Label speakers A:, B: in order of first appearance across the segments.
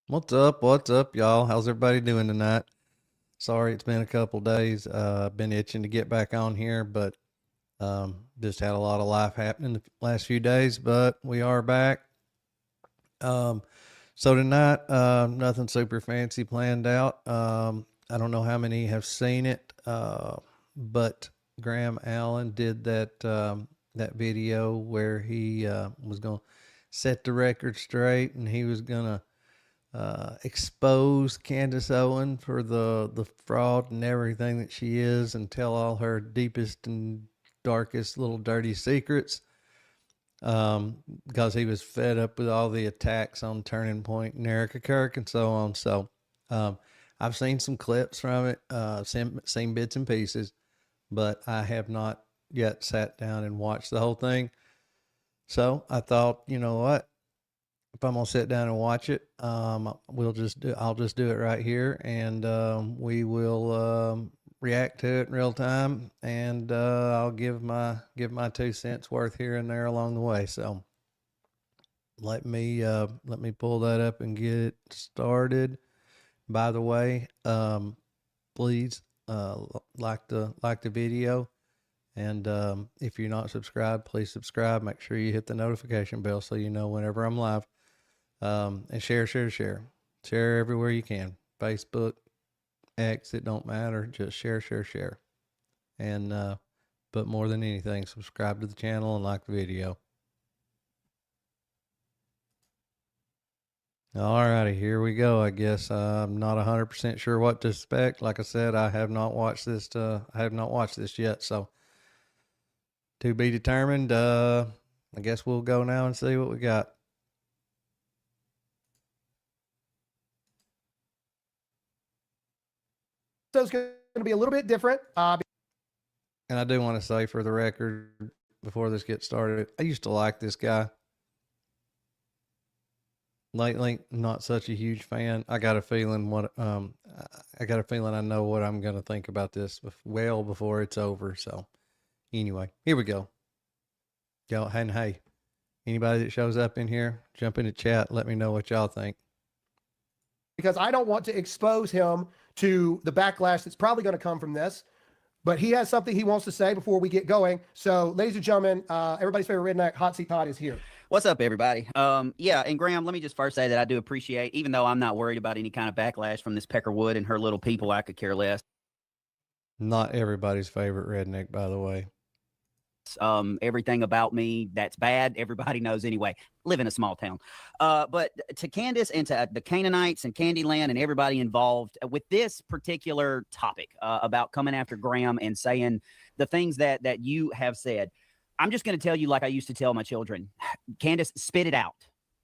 A: What's up? What's up, y'all? How's everybody doing tonight? Sorry, it's been a couple days. Been itching to get back on here, but just had a lot of life happening the last few days. But we are back. Um, so tonight, nothing super fancy planned out. I don't know how many have seen it, but Graham Allen did that video where he was going to set the record straight, and he was gonna expose Candace Owens for the fraud and everything that she is, and tell all her deepest and darkest little dirty secrets. Because he was fed up with all the attacks on Turning Point and Erica Kirk and so on. So, um, I've seen some clips from it, seen bits and pieces, but I have not yet sat down and watched the whole thing. So I thought, you know what? If I'm gonna sit down and watch it, I'll just do it right here, and we will react to it in real time, and I'll give my 2 cents worth here and there along the way. So let me pull that up and get it started. By the way, please like the video, and if you're not subscribed, please subscribe. Make sure you hit the notification bell so you know whenever I'm live. And share everywhere you can. Facebook, X, it don't matter. Just share. And, but more than anything, subscribe to the channel and like the video. Alrighty, here we go. I guess I'm not 100% sure what to expect. Like I said, I have not watched this. I have not watched this yet, so to be determined. I guess we'll go now and see what we got.
B: So it's going to be a little bit different.
A: And I do want to say, for the record, before this gets started, I used to like this guy. Lately, not such a huge fan. I got a feeling I know what I'm going to think about this well before it's over. So anyway, here we go. Y'all, and hey, anybody that shows up in here, jump in the chat. Let me know what y'all think.
B: Because I don't want to expose him to the backlash that's probably going to come from this. But he has something he wants to say before we get going. So, ladies and gentlemen, everybody's favorite redneck, Hot Seat Todd, is here.
C: What's up, everybody? Yeah, and Graham, let me just first say that I do appreciate, even though I'm not worried about any kind of backlash from this Peckerwood and her little people, I could care less.
A: Not everybody's favorite redneck, by the way.
C: Everything about me that's bad, everybody knows anyway. Live in a small town. But to Candace and to the Canaanites and Candyland and everybody involved with this particular topic about coming after Graham and saying the things that you have said, I'm just going to tell you like I used to tell my children. Candace, spit it out.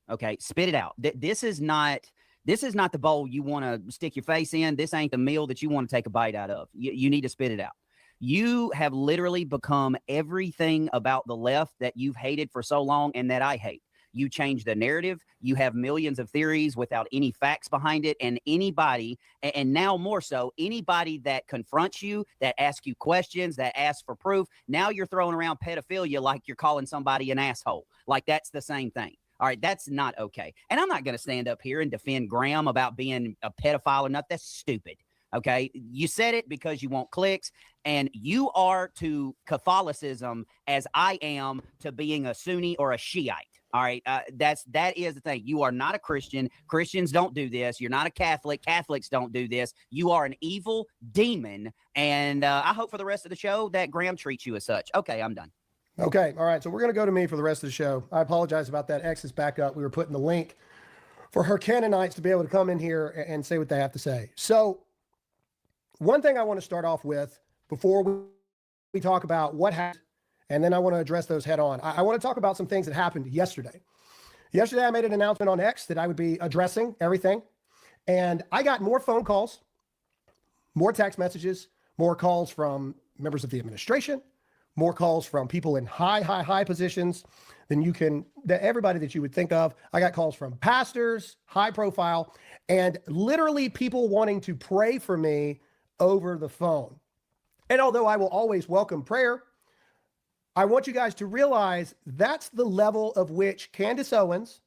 C: Okay, spit it out. This is not the bowl you want to stick your face in. This ain't the meal that you want to take a bite out of. You need to spit it out. You have literally become everything about the left that you've hated for so long and that I hate. You change the narrative. You have millions of theories without any facts behind it. And anybody, and now more so, anybody that confronts you, that asks you questions, that asks for proof, now you're throwing around pedophilia like you're calling somebody an asshole. Like that's the same thing. All right, that's not okay. And I'm not going to stand up here and defend Graham about being a pedophile or not. That's stupid. Okay, you said it because you want clicks, and you are to Catholicism as I am to being a Sunni or a Shiite. All right, that is the thing. You are not a Christian. Christians don't do this. You're not a Catholic. Catholics don't do this. You are an evil demon, and I hope for the rest of the show that Graham treats you as such. Okay, I'm done.
B: Okay, all right. So we're going to go to me for the rest of the show. I apologize about that. X is back up. We were putting the link for her Canaanites to be able to come in here and say what they have to say. So one thing I want to start off with before we talk about what happened, and then I want to address those head on. I want to talk about some things that happened yesterday. Yesterday, I made an announcement on X that I would be addressing everything. And I got more phone calls, more text messages, more calls from members of the administration, more calls from people in high positions than everybody that you would think of. I got calls from pastors, high profile, and literally people wanting to pray for me over the phone. And although I will always welcome prayer, I want you guys to realize that's the level of which Candace Owens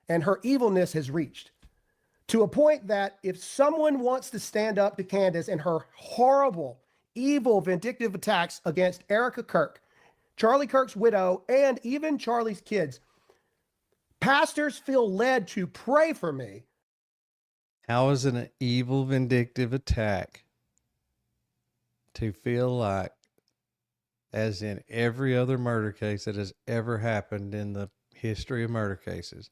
B: and her evilness has reached. to a point that if someone wants to stand up to Candace and her horrible, evil, vindictive attacks against Erica Kirk, Charlie Kirk's widow, and even Charlie's kids, pastors feel led to pray for me.
A: How is it an evil, vindictive attack to feel like, as in every other murder case that has ever happened in the history of murder cases,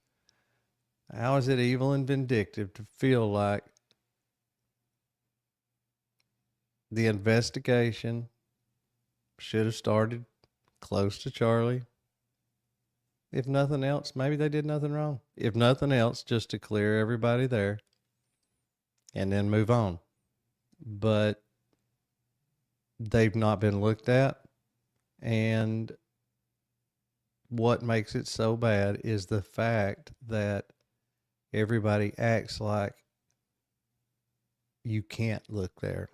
A: how is it evil and vindictive to feel like the investigation should have started close to Charlie? If nothing else, maybe they did nothing wrong. If nothing else, just to clear everybody there and then move on. But they've not been looked at. And what makes it so bad is the fact that everybody acts like you can't look there.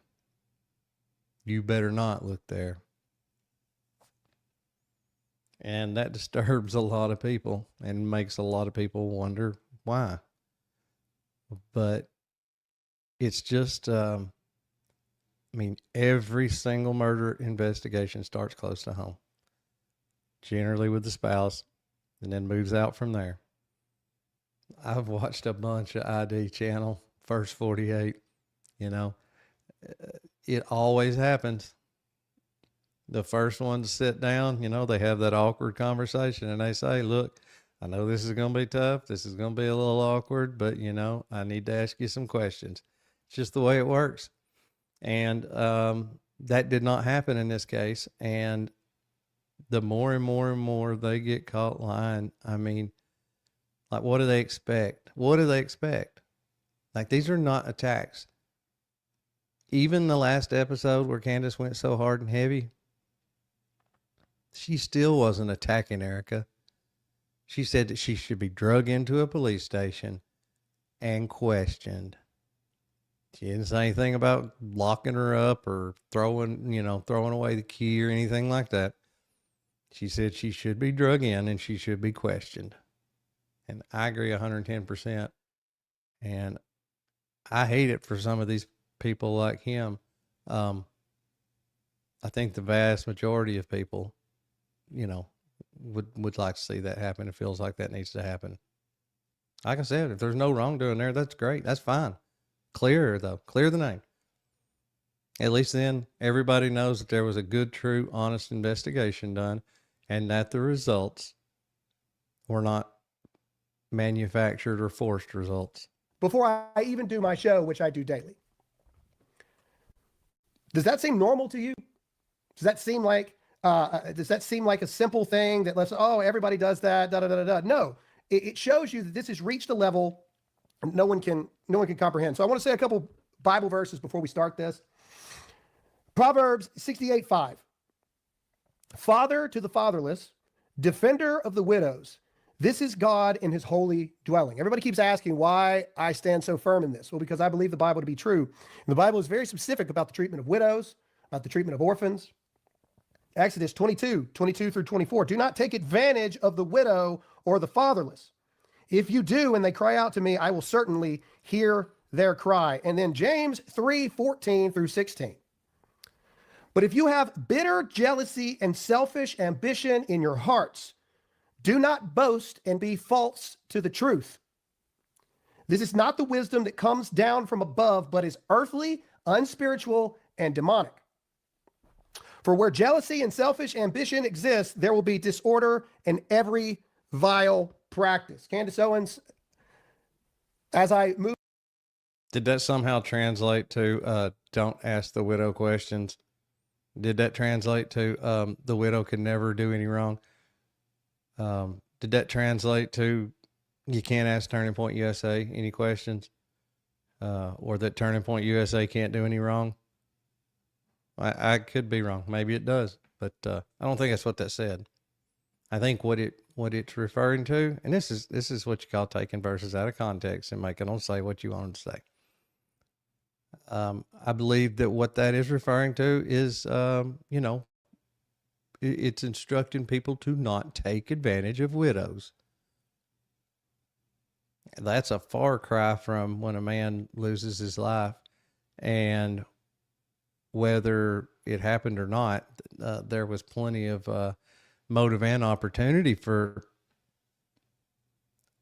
A: You better not look there. And that disturbs a lot of people and makes a lot of people wonder why. But it's just, every single murder investigation starts close to home, generally with the spouse, and then moves out from there. I've watched a bunch of ID channel, First 48, it always happens. The first one to sit down, they have that awkward conversation and they say, look, I know this is going to be tough. This is going to be a little awkward, but I need to ask you some questions. It's just the way it works. And that did not happen in this case. And the more and more and more they get caught lying, like, what do they expect? What do they expect? Like, these are not attacks. Even the last episode where Candace went so hard and heavy, she still wasn't attacking Erica. She said that she should be drug into a police station and questioned. She didn't say anything about locking her up or throwing away the key or anything like that. She said she should be drug in and she should be questioned. And I agree 110%. And I hate it for some of these people like him. I think the vast majority of people, would like to see that happen. It feels like that needs to happen. Like I said, if there's no wrongdoing there, that's great. That's fine. Clear her, though. Clear the name. At least then everybody knows that there was a good, true, honest investigation done and that the results were not manufactured or forced results.
B: Before I even do my show, which I do daily, does that seem normal to you? Does that seem like a simple thing that everybody does that, da da da da? No, it shows you that this has reached a level no one can comprehend. So I want to say a couple Bible verses before we start this. Proverbs 68:5. Father to the fatherless, defender of the widows. This is God in his holy dwelling. Everybody keeps asking why I stand so firm in this. Well, because I believe the Bible to be true. And the Bible is very specific about the treatment of widows, about the treatment of orphans. Exodus 22 through 24. Do not take advantage of the widow or the fatherless. If you do, and they cry out to me, I will certainly hear their cry. And then James 3:14 through 16. But if you have bitter jealousy and selfish ambition in your hearts, do not boast and be false to the truth. This is not the wisdom that comes down from above, but is earthly, unspiritual, and demonic. For where jealousy and selfish ambition exist, there will be disorder and every vile practice. Candace Owens, as I move.
A: Did that somehow translate to don't ask the widow questions? Did that translate to the widow can never do any wrong? Did that translate to you can't ask Turning Point USA any questions? Or that Turning Point USA can't do any wrong? I could be wrong. Maybe it does, but I don't think that's what that said. I think what it's referring to, and this is what you call taking verses out of context and making them say what you want them to say. I believe that what that is referring to is, it's instructing people to not take advantage of widows. That's a far cry from when a man loses his life. And whether it happened or not, there was plenty of motive and opportunity for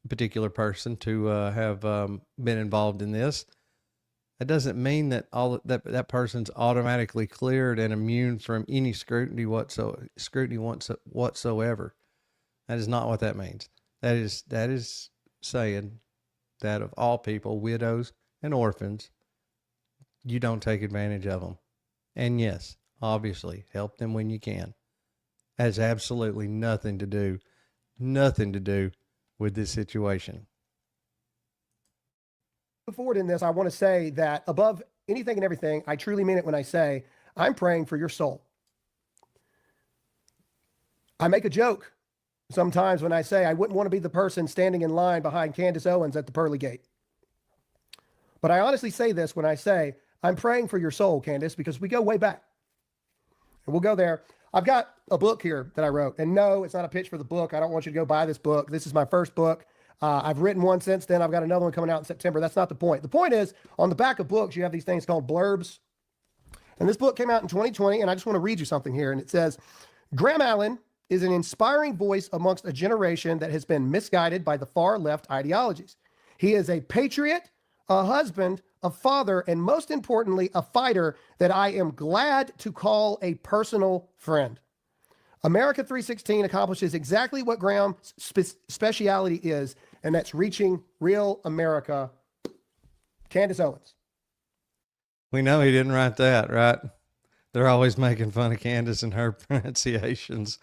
A: a particular person to have been involved in this. That doesn't mean that that person's automatically cleared and immune from any scrutiny whatsoever. That is not what that means. That is saying that of all people, widows and orphans, you don't take advantage of them. And yes, obviously, help them when you can. That has absolutely nothing to do with this situation.
B: Forward in this, I want to say that above anything and everything, I truly mean it when I say I'm praying for your soul. I make a joke sometimes when I say I wouldn't want to be the person standing in line behind Candace Owens at the pearly gate. But I honestly say this when I say I'm praying for your soul, Candace, because we go way back. And we'll go there. I've got a book here that I wrote. And no, it's not a pitch for the book. I don't want you to go buy this book. This is my first book. I've written one since then. I've got another one coming out in September. That's not the point. The point is, on the back of books, you have these things called blurbs. And this book came out in 2020, and I just want to read you something here. And it says, Graham Allen is an inspiring voice amongst a generation that has been misguided by the far left ideologies. He is a patriot, a husband, a father, and most importantly, a fighter that I am glad to call a personal friend. America 316 accomplishes exactly what Graham's speciality is, and that's reaching real America. Candace Owens.
A: We know he didn't write that, right? They're always making fun of Candace and her pronunciations.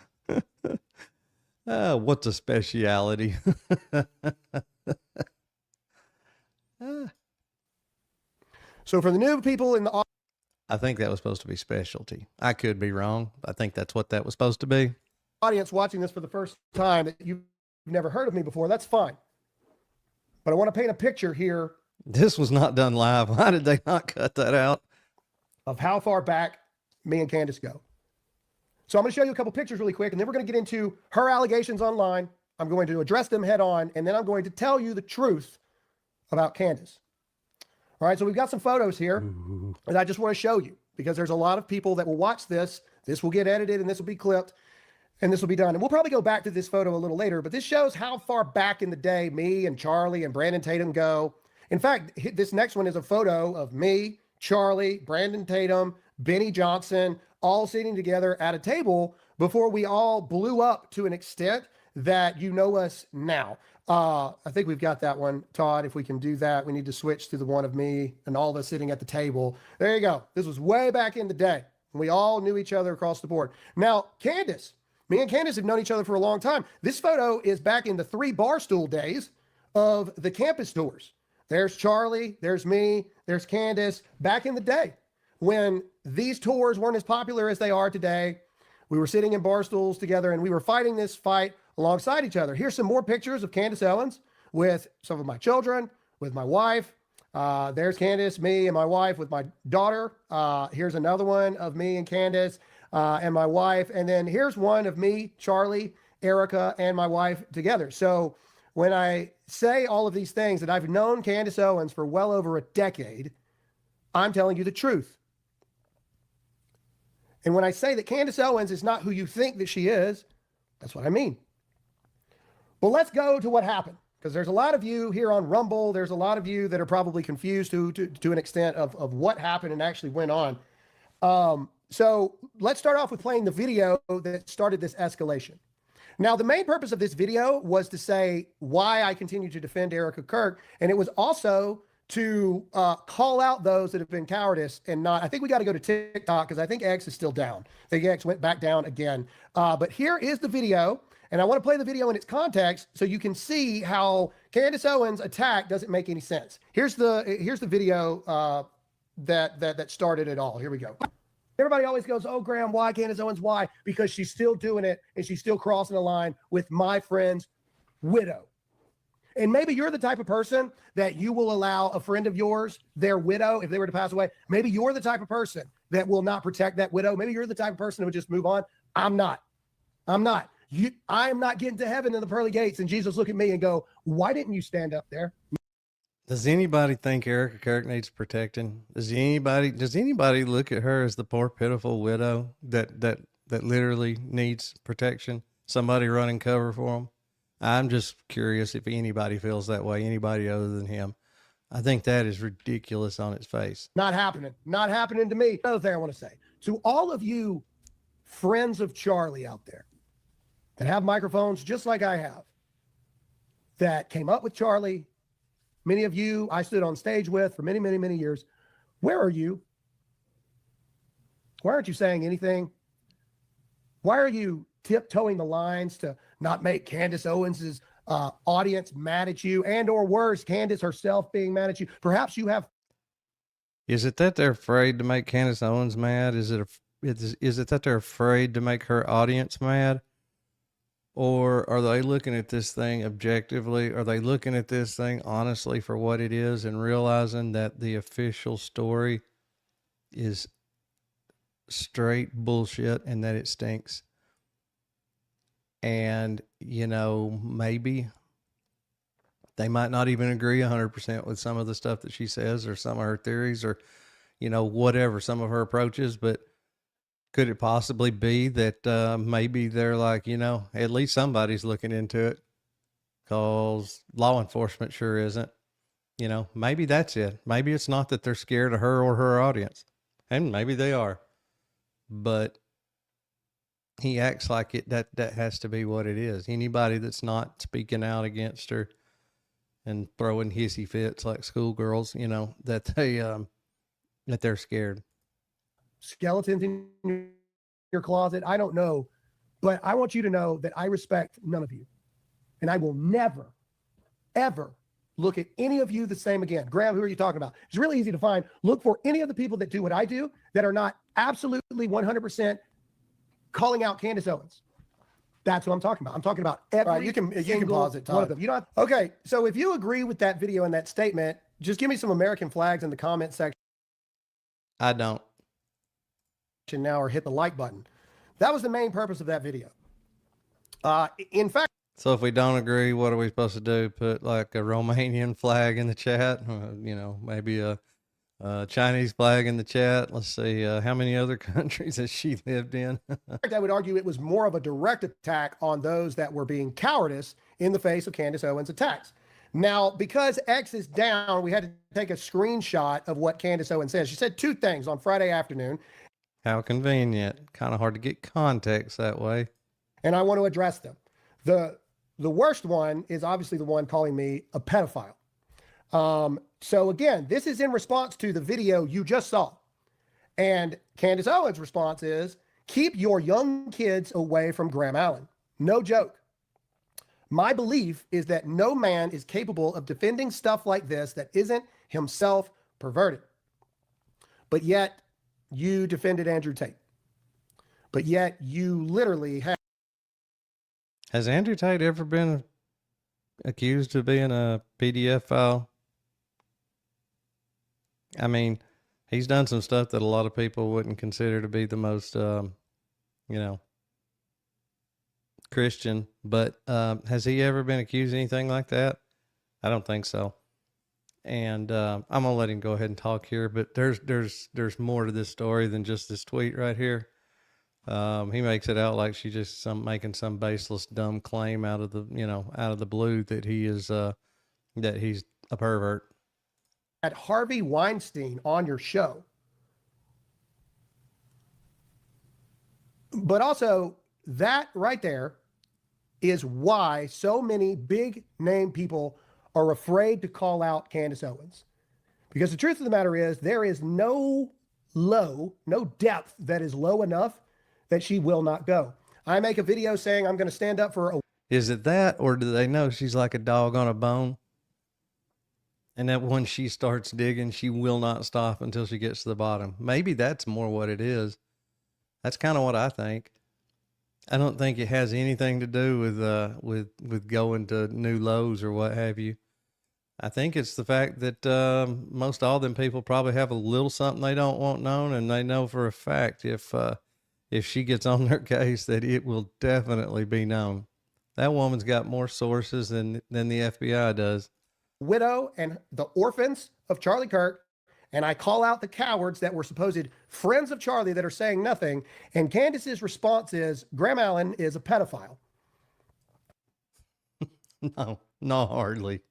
A: What's a speciality?
B: So for the new people in the
A: I think that was supposed to be specialty. I could be wrong. I think that's what that was supposed to be.
B: audience watching this for the first time that you've never heard of me before, that's fine. But I want to paint a picture here
A: This was not done live. Why did they not cut that out?
B: of how far back me and Candace go. So I'm going to show you a couple pictures really quick, and then we're going to get into her allegations online. I'm going to address them head on, and then I'm going to tell you the truth about Candace. All right, so we've got some photos here, and I just want to show you because there's a lot of people that will watch this. This will get edited, and this will be clipped, and this will be done. And we'll probably go back to this photo a little later, but this shows how far back in the day me and Charlie and Brandon Tatum go. In fact, this next one is a photo of me, Charlie, Brandon Tatum, Benny Johnson, all sitting together at a table before we all blew up to an extent that you know us now. I think we've got that one, Todd. If we can do that, we need to switch to the one of me and all of us sitting at the table. There you go. This was way back in the day. We all knew each other across the board. Now, Candace, me and Candace have known each other for a long time. This photo is back in the 3 Barstool days of the campus tours. There's Charlie, there's me, there's Candace. Back in the day when these tours weren't as popular as they are today, we were sitting in bar stools together and we were fighting this fight alongside each other. Here's some more pictures of Candace Owens with some of my children, with my wife. There's Candace, me, and my wife with my daughter. Here's another one of me and Candace and my wife. And then here's one of me, Charlie, Erica, and my wife together. So when I say all of these things that I've known Candace Owens for well over a decade, I'm telling you the truth. And when I say that Candace Owens is not who you think that she is, that's what I mean. But let's go to what happened, because there's a lot of you here on Rumble. There's a lot of you that are probably confused to an extent of what happened and actually went on. So let's start off with playing the video that started this escalation. Now, the main purpose of this video was to say why I continue to defend Erica Kirk, and it was also to call out those that have been cowardice and not. I think we got to go to TikTok because I think X is still down. I think X went back down again. But here is the video, and I want to play the video in its context so you can see how Candace Owens' attack doesn't make any sense. Here's the video that started it all. Here we go. Everybody always goes, "Oh, Graham, why Candace Owens? Why?" Because she's still doing it and she's still crossing the line with my friend's widow. And maybe you're the type of person that you will allow a friend of yours, their widow, if they were to pass away. Maybe you're the type of person that will not protect that widow. Maybe you're the type of person who would just move on. I'm not. I am not getting to heaven in the pearly gates. And Jesus look at me and go, why didn't you stand up there?
A: Does anybody think Erica Kirk needs protecting? Does anybody look at her as the poor pitiful widow that literally needs protection? Somebody running cover for them? I'm just curious if anybody feels that way, anybody other than him. I think that is ridiculous on its face.
B: Not happening. Not happening to me. Another thing I want to say to all of you friends of Charlie out there that have microphones just like I have, that came up with Charlie. Many of you I stood on stage with for many, many, many years. Where are you? Why aren't you saying anything? Why are you tiptoeing the lines to not make Candace Owens's audience mad at you, and or worse, Candace herself being mad at you? Perhaps you have.
A: Is it that they're afraid to make Candace Owens mad? Is it that they're afraid to make her audience mad? Or are they looking at this thing objectively? Are they looking at this thing honestly for what it is and realizing that the official story is straight bullshit and that it stinks? And, you know, maybe they might not even agree 100% with some of the stuff that she says or some of her theories or, you know, whatever, some of her approaches, but could it possibly be that maybe they're like, you know, at least somebody's looking into it because law enforcement sure isn't. You know, maybe that's it. Maybe it's not that they're scared of her or her audience. And maybe they are. But he acts like that has to be what it is. Anybody that's not speaking out against her and throwing hissy fits like schoolgirls, you know, that they're scared.
B: Skeletons in your closet. I don't know, but I want you to know that I respect none of you. And I will never, ever look at any of you the same again. Graham, who are you talking about? It's really easy to find. Look for any of the people that do what I do that are not absolutely 100% calling out Candace Owens. That's what I'm talking about. I'm talking about every
D: right, you can pause it, Todd.
B: one of them. You don't. Okay, so if you agree with that video and that statement, just give me some American flags in the comment section
A: I don't.
B: now, or hit the like button. That was the main purpose of that video. In fact,
A: So if we don't agree, what are we supposed to do? Put like a Romanian flag in the chat? You know, maybe a Chinese flag in the chat. Let's see. How many other countries has she lived in?
B: I would argue it was more of a direct attack on those that were being cowardice in the face of Candace Owens' attacks. Now, because X is down, we had to take a screenshot of what Candace Owens said. She said two things on Friday afternoon.
A: How convenient. Kind of hard to get context that way.
B: And I want to address them. The worst one is obviously the one calling me a pedophile. So again, this is in response to the video you just saw. And Candace Owens' response is, keep your young kids away from Graham Allen. No joke. My belief is that no man is capable of defending stuff like this that isn't himself perverted. But yet you defended Andrew Tate. But yet you literally have.
A: Has Andrew Tate ever been accused of being a PDF file? I mean, he's done some stuff that a lot of people wouldn't consider to be the most, you know, Christian. But has he ever been accused of anything like that? I don't think so. And I'm gonna let him go ahead and talk here. But there's more to this story than just this tweet right here. He makes it out like she's just making some baseless, dumb claim out of the blue that he is that he's a pervert.
B: At Harvey Weinstein on your show. But also, that right there is why so many big name people are afraid to call out Candace Owens. Because the truth of the matter is, there is no depth that is low enough that she will not go. I make a video saying I'm going to stand up for a.
A: Is it that, or do they know she's like a dog on a bone? And that when she starts digging, she will not stop until she gets to the bottom. Maybe that's more what it is. That's kind of what I think. I don't think it has anything to do with going to new lows or what have you. I think it's the fact that most all them people probably have a little something they don't want known, and they know for a fact if if she gets on their case, that it will definitely be known. That woman's got more sources than the FBI does.
B: Widow and the orphans of Charlie Kirk, and I call out the cowards that were supposed friends of Charlie that are saying nothing. And Candace's response is, Graham Allen is a pedophile.
A: No, not hardly.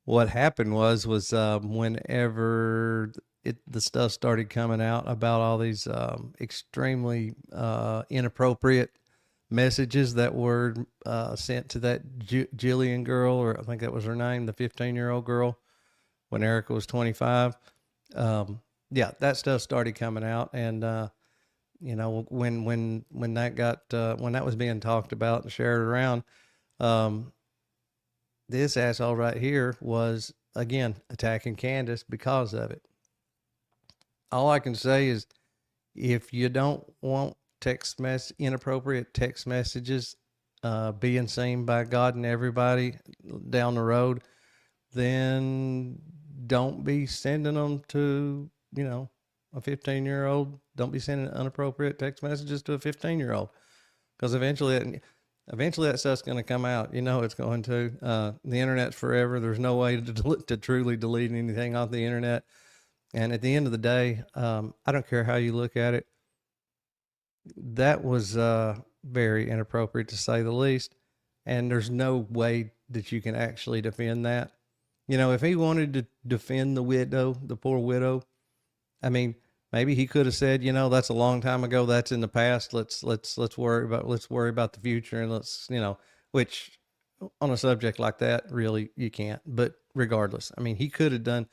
A: What happened was whenever the stuff started coming out about all these extremely inappropriate messages that were sent to that Jillian girl, or I think that was her name, the 15-year-old girl, when Erica was 25. Yeah, that stuff started coming out, and you know, when that was being talked about and shared around, this asshole right here was again attacking Candace because of it. All I can say is, if you don't want inappropriate text messages being seen by God and everybody down the road, then don't be sending them to, you know, a 15-year-old. Don't be sending inappropriate text messages to a 15-year-old, because eventually that stuff's going to come out. You know, it's going to. The internet's forever. There's no way to truly delete anything off the internet. And at the end of the day, I don't care how you look at it, that was very inappropriate, to say the least. And there's no way that you can actually defend that. You know, if he wanted to defend the poor widow, I mean, maybe he could have said, you know, that's a long time ago. That's in the past. Let's worry about the future, and let's, you know, which on a subject like that, really, you can't. But regardless, I mean, he could have done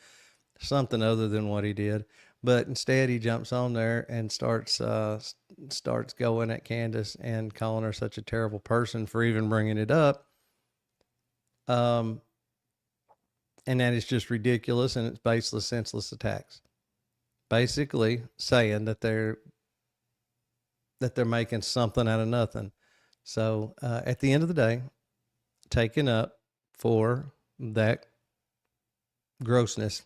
A: something other than what he did, but instead he jumps on there and starts going at Candace and calling her such a terrible person for even bringing it up. And that is just ridiculous, and it's baseless, senseless attacks. Basically saying that they're making something out of nothing. So at the end of the day, taken up for that grossness.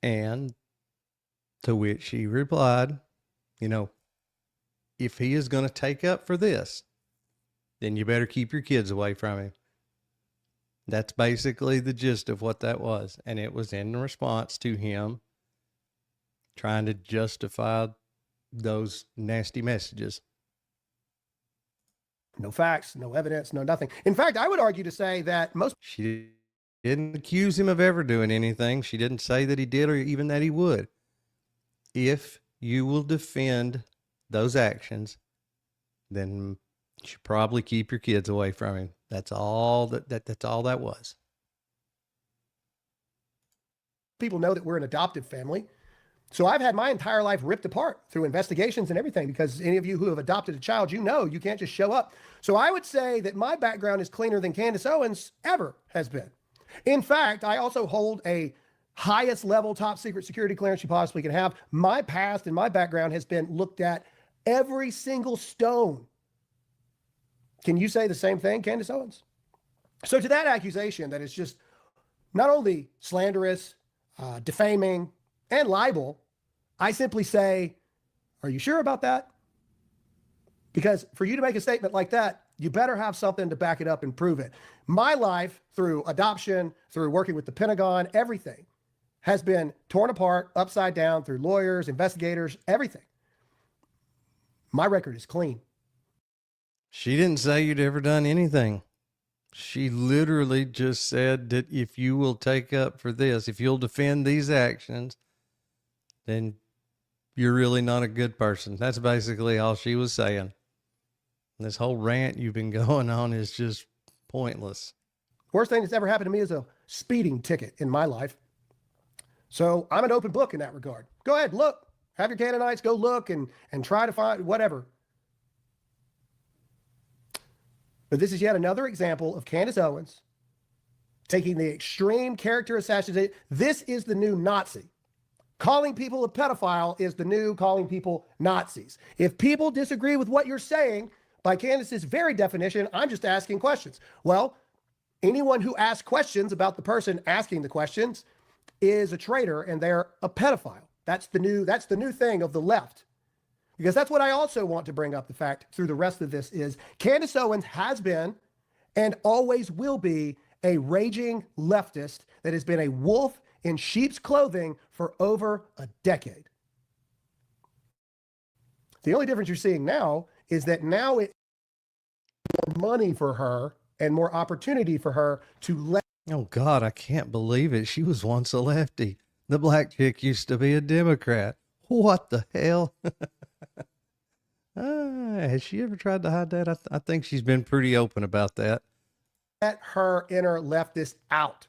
A: And to which she replied, you know, if he is going to take up for this, then you better keep your kids away from him. That's basically the gist of what that was. And it was in response to him trying to justify those nasty messages.
B: No facts, no evidence, no nothing. In fact, I would argue to say that
A: She didn't accuse him of ever doing anything. She didn't say that he did or even that he would. If you will defend those actions, then you should probably keep your kids away from him. That's all that's all that was.
B: people know that we're an adoptive family. So I've had my entire life ripped apart through investigations and everything, because any of you who have adopted a child, you know, you can't just show up. So I would say that my background is cleaner than Candace Owens ever has been. In fact, I also hold a highest level top secret security clearance you possibly can have. My past and my background has been looked at every single stone. Can you say the same thing, Candace Owens? So to that accusation that is just not only slanderous, defaming, and libel, I simply say, are you sure about that? Because for you to make a statement like that, you better have something to back it up and prove it. My life, through adoption, through working with the Pentagon, everything has been torn apart, upside down, through lawyers, investigators, everything. My record is clean.
A: She didn't say you'd ever done anything. She literally just said that if you will take up for this, if you'll defend these actions, then you're really not a good person. That's basically all she was saying. This whole rant you've been going on is just pointless.
B: Worst thing that's ever happened to me is a speeding ticket in my life. So I'm an open book in that regard. Go ahead, look. Have your Canaanites go look and try to find whatever. But this is yet another example of Candace Owens taking the extreme character assassination. This is the new Nazi. Calling people a pedophile is the new calling people Nazis. If people disagree with what you're saying, by Candace's very definition, I'm just asking questions. Well, anyone who asks questions about the person asking the questions is a traitor, and they're a pedophile. That's the new thing of the left. Because that's what I also want to bring up the fact through the rest of this is Candace Owens has been and always will be a raging leftist that has been a wolf in sheep's clothing for over a decade. The only difference you're seeing now is that now it's more money for her and more opportunity for her to let.
A: Oh God, I can't believe it. She was once a lefty. The black chick used to be a Democrat. What the hell? Has she ever tried to hide that? I think she's been pretty open about that.
B: Let her inner leftist out.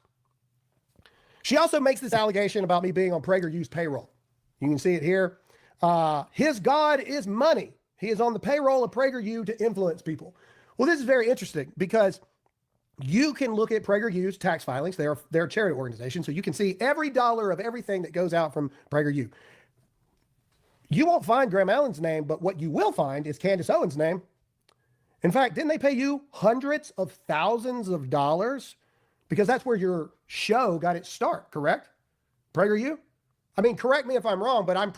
B: She also makes this allegation about me being on PragerU's payroll. You can see it here. His God is money. He is on the payroll of PragerU to influence people. Well, this is very interesting because you can look at PragerU's tax filings. They're a charity organization, so you can see every dollar of everything that goes out from PragerU. You won't find Graham Allen's name, but what you will find is Candace Owens' name. In fact, didn't they pay you hundreds of thousands of dollars? Because that's where your show got its start, correct? PragerU? I mean, correct me if I'm wrong, but I'm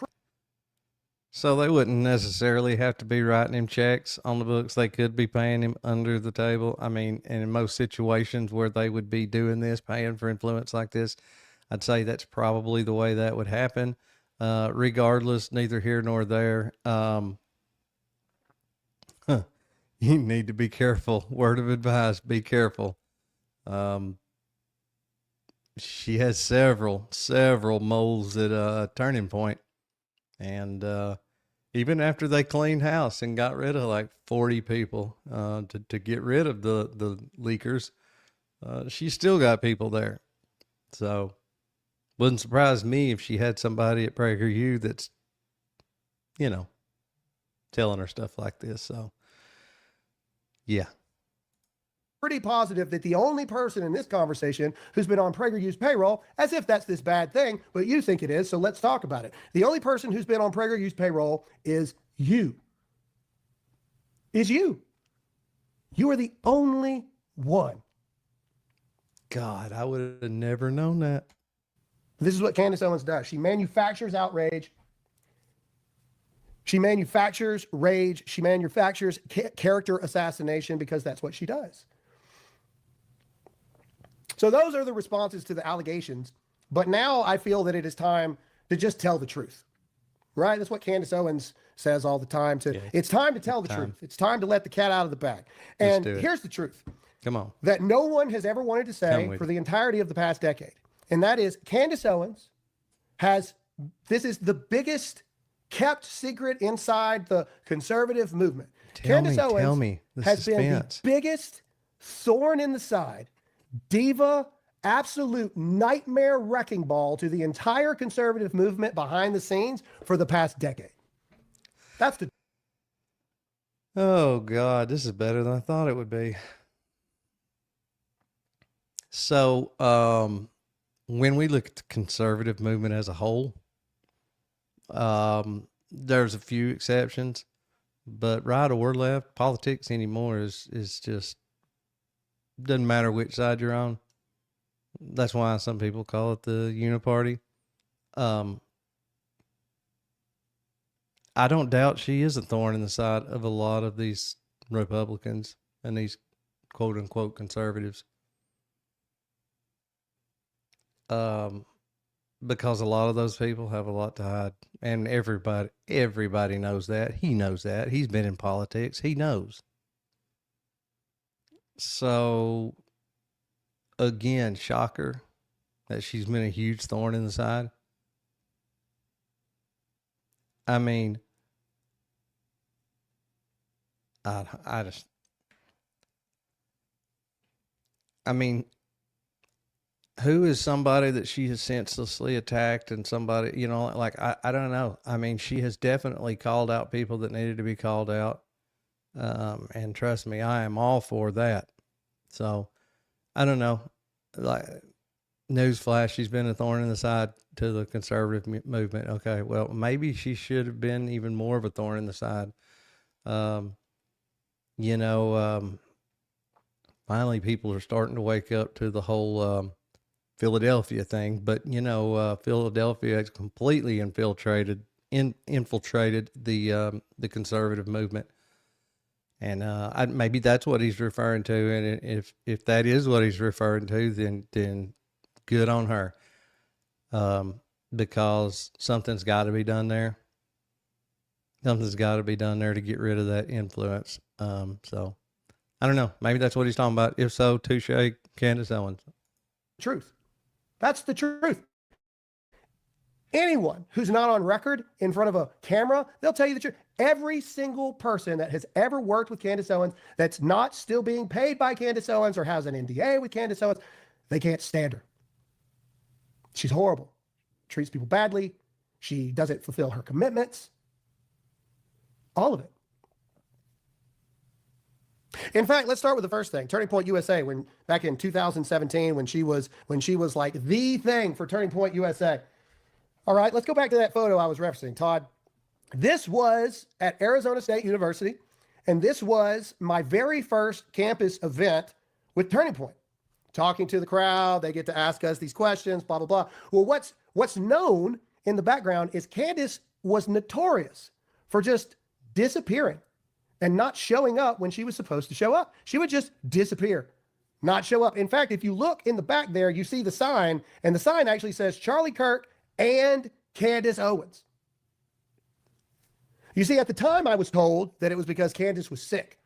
A: So they wouldn't necessarily have to be writing him checks on the books. They could be paying him under the table. I mean, and in most situations where they would be doing this, paying for influence like this, I'd say that's probably the way that would happen. Regardless, neither here nor there. You need to be careful. Word of advice, be careful. She has several moles at Turning Point. And even after they cleaned house and got rid of like 40 people to get rid of the leakers, she still got people there. So wouldn't surprise me if she had somebody at PragerU that's, telling her stuff like this. So, yeah.
B: pretty positive that the only person in this conversation who's been on PragerU's payroll, as if that's this bad thing, but you think it is, so let's talk about it. The only person who's been on PragerU's payroll is you. You are the only one.
A: God, I would have never known that.
B: This is what Candace Owens does. She manufactures outrage. She manufactures rage. She manufactures character assassination because that's what she does. So those are the responses to the allegations. But now I feel that it is time to just tell the truth, right? That's what Candace Owens says all the time. It's time to tell the truth. It's time to let the cat out of the bag. And here's the truth.
A: Come on.
B: That no one has ever wanted to say for the entirety of the past decade. And that is Candace Owens this is the biggest kept secret inside the conservative movement. Candace Owens has been the biggest thorn in the side, diva, absolute nightmare wrecking ball to the entire conservative movement behind the scenes for the past decade. That's the.
A: Oh God, this is better than I thought it would be. So, when we look at the conservative movement as a whole, there's a few exceptions, but right or left, politics anymore is just, doesn't matter which side you're on. That's why some people call it the uniparty. I don't doubt she is a thorn in the side of a lot of these Republicans and these quote unquote conservatives. Because a lot of those people have a lot to hide, and everybody knows that. He knows that. He's been in politics. He knows. So again, shocker that she's been a huge thorn in the side. I mean, who is somebody that she has senselessly attacked and somebody, I don't know. I mean, she has definitely called out people that needed to be called out. And trust me, I am all for that. So I don't know, like newsflash, she's been a thorn in the side to the conservative movement. Okay. Well, maybe she should have been even more of a thorn in the side. Finally people are starting to wake up to the whole, Philadelphia thing, but Philadelphia has completely infiltrated the conservative movement, and maybe that's what he's referring to. And if that is what he's referring to, then good on her, because something's got to be done there. Something's got to be done there to get rid of that influence. So I don't know. Maybe that's what he's talking about. If so, touche, Candace Owens.
B: Truth. That's the truth. Anyone who's not on record in front of a camera, they'll tell you the truth. Every single person that has ever worked with Candace Owens that's not still being paid by Candace Owens or has an NDA with Candace Owens, they can't stand her. She's horrible. Treats people badly. She doesn't fulfill her commitments. All of it. In fact, let's start with the first thing. Turning Point USA, when back in 2017, when she was like the thing for Turning Point USA. All right, let's go back to that photo I was referencing, Todd. This was at Arizona State University, and this was my very first campus event with Turning Point. Talking to the crowd, they get to ask us these questions, blah, blah, blah. Well, what's known in the background is Candace was notorious for just disappearing and not showing up when she was supposed to show up. She would just disappear, not show up. In fact, if you look in the back there, you see the sign, and the sign actually says Charlie Kirk and Candace Owens. You see, at the time I was told that it was because Candace was sick.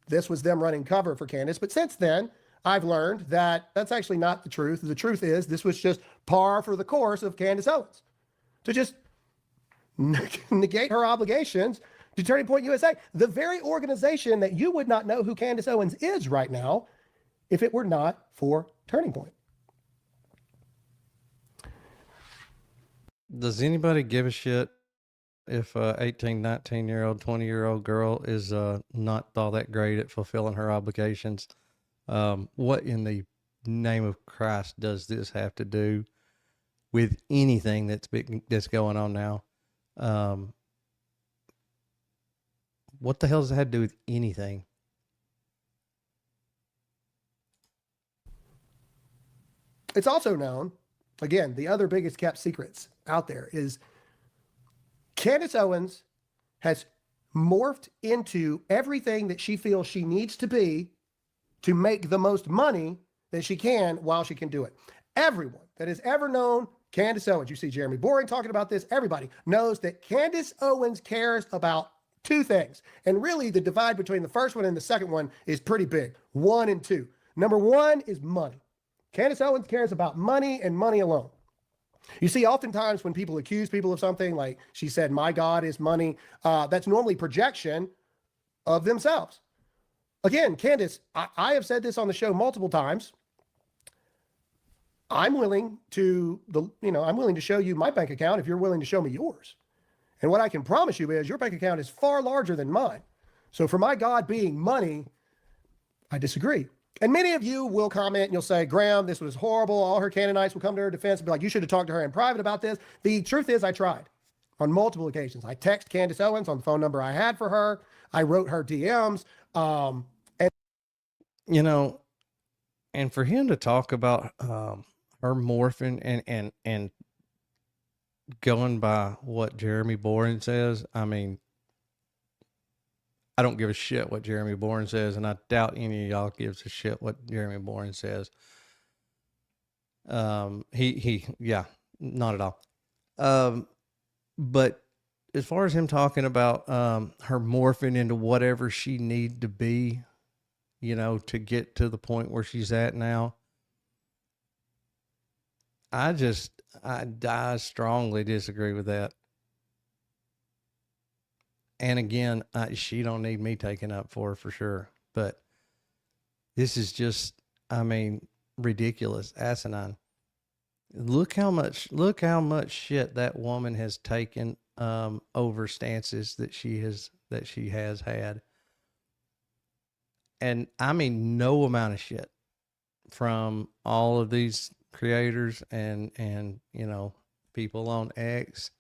B: This was them running cover for Candace. But since then, I've learned that that's actually not the truth. The truth is this was just par for the course of Candace Owens to just negate her obligations to Turning Point USA, the very organization that you would not know who Candace Owens is right now if it were not for Turning Point.
A: Does anybody give a shit if a 18, 19-year-old, 20-year-old girl is not all that great at fulfilling her obligations? What in the name of Christ does this have to do with anything that's going on now? What the hell does that have to do with anything?
B: It's also known, again, the other biggest kept secrets out there is Candace Owens has morphed into everything that she feels she needs to be to make the most money that she can while she can do it. Everyone that has ever known Candace Owens, you see Jeremy Boring talking about this, everybody knows that Candace Owens cares about two things. And really the divide between the first one and the second one is pretty big. 1 and 2. Number 1 is money. Candace Owens cares about money and money alone. You see, oftentimes when people accuse people of something, like she said, my God is money, that's normally projection of themselves. Again, Candace, I have said this on the show multiple times. I'm willing to show you my bank account if you're willing to show me yours. And what I can promise you is your bank account is far larger than mine. So for my God being money, I disagree. And many of you will comment and you'll say, Graham, this was horrible. All her Canaanites will come to her defense and be like, you should have talked to her in private about this. The truth is I tried on multiple occasions. I texted Candace Owens on the phone number I had for her. I wrote her DMs.
A: And for him to talk about her morphing and going by what Jeremy Boring says, I mean, I don't give a shit what Jeremy Boring says, and I doubt any of y'all gives a shit what Jeremy Boring says. Yeah, not at all. But as far as him talking about her morphing into whatever she need to be, to get to the point where she's at now, I strongly disagree with that. And again, she don't need me taking up for her for sure. But this is just, ridiculous, asinine. Look how much shit that woman has taken over stances that she has had. And no amount of shit from all of these creators and people on X.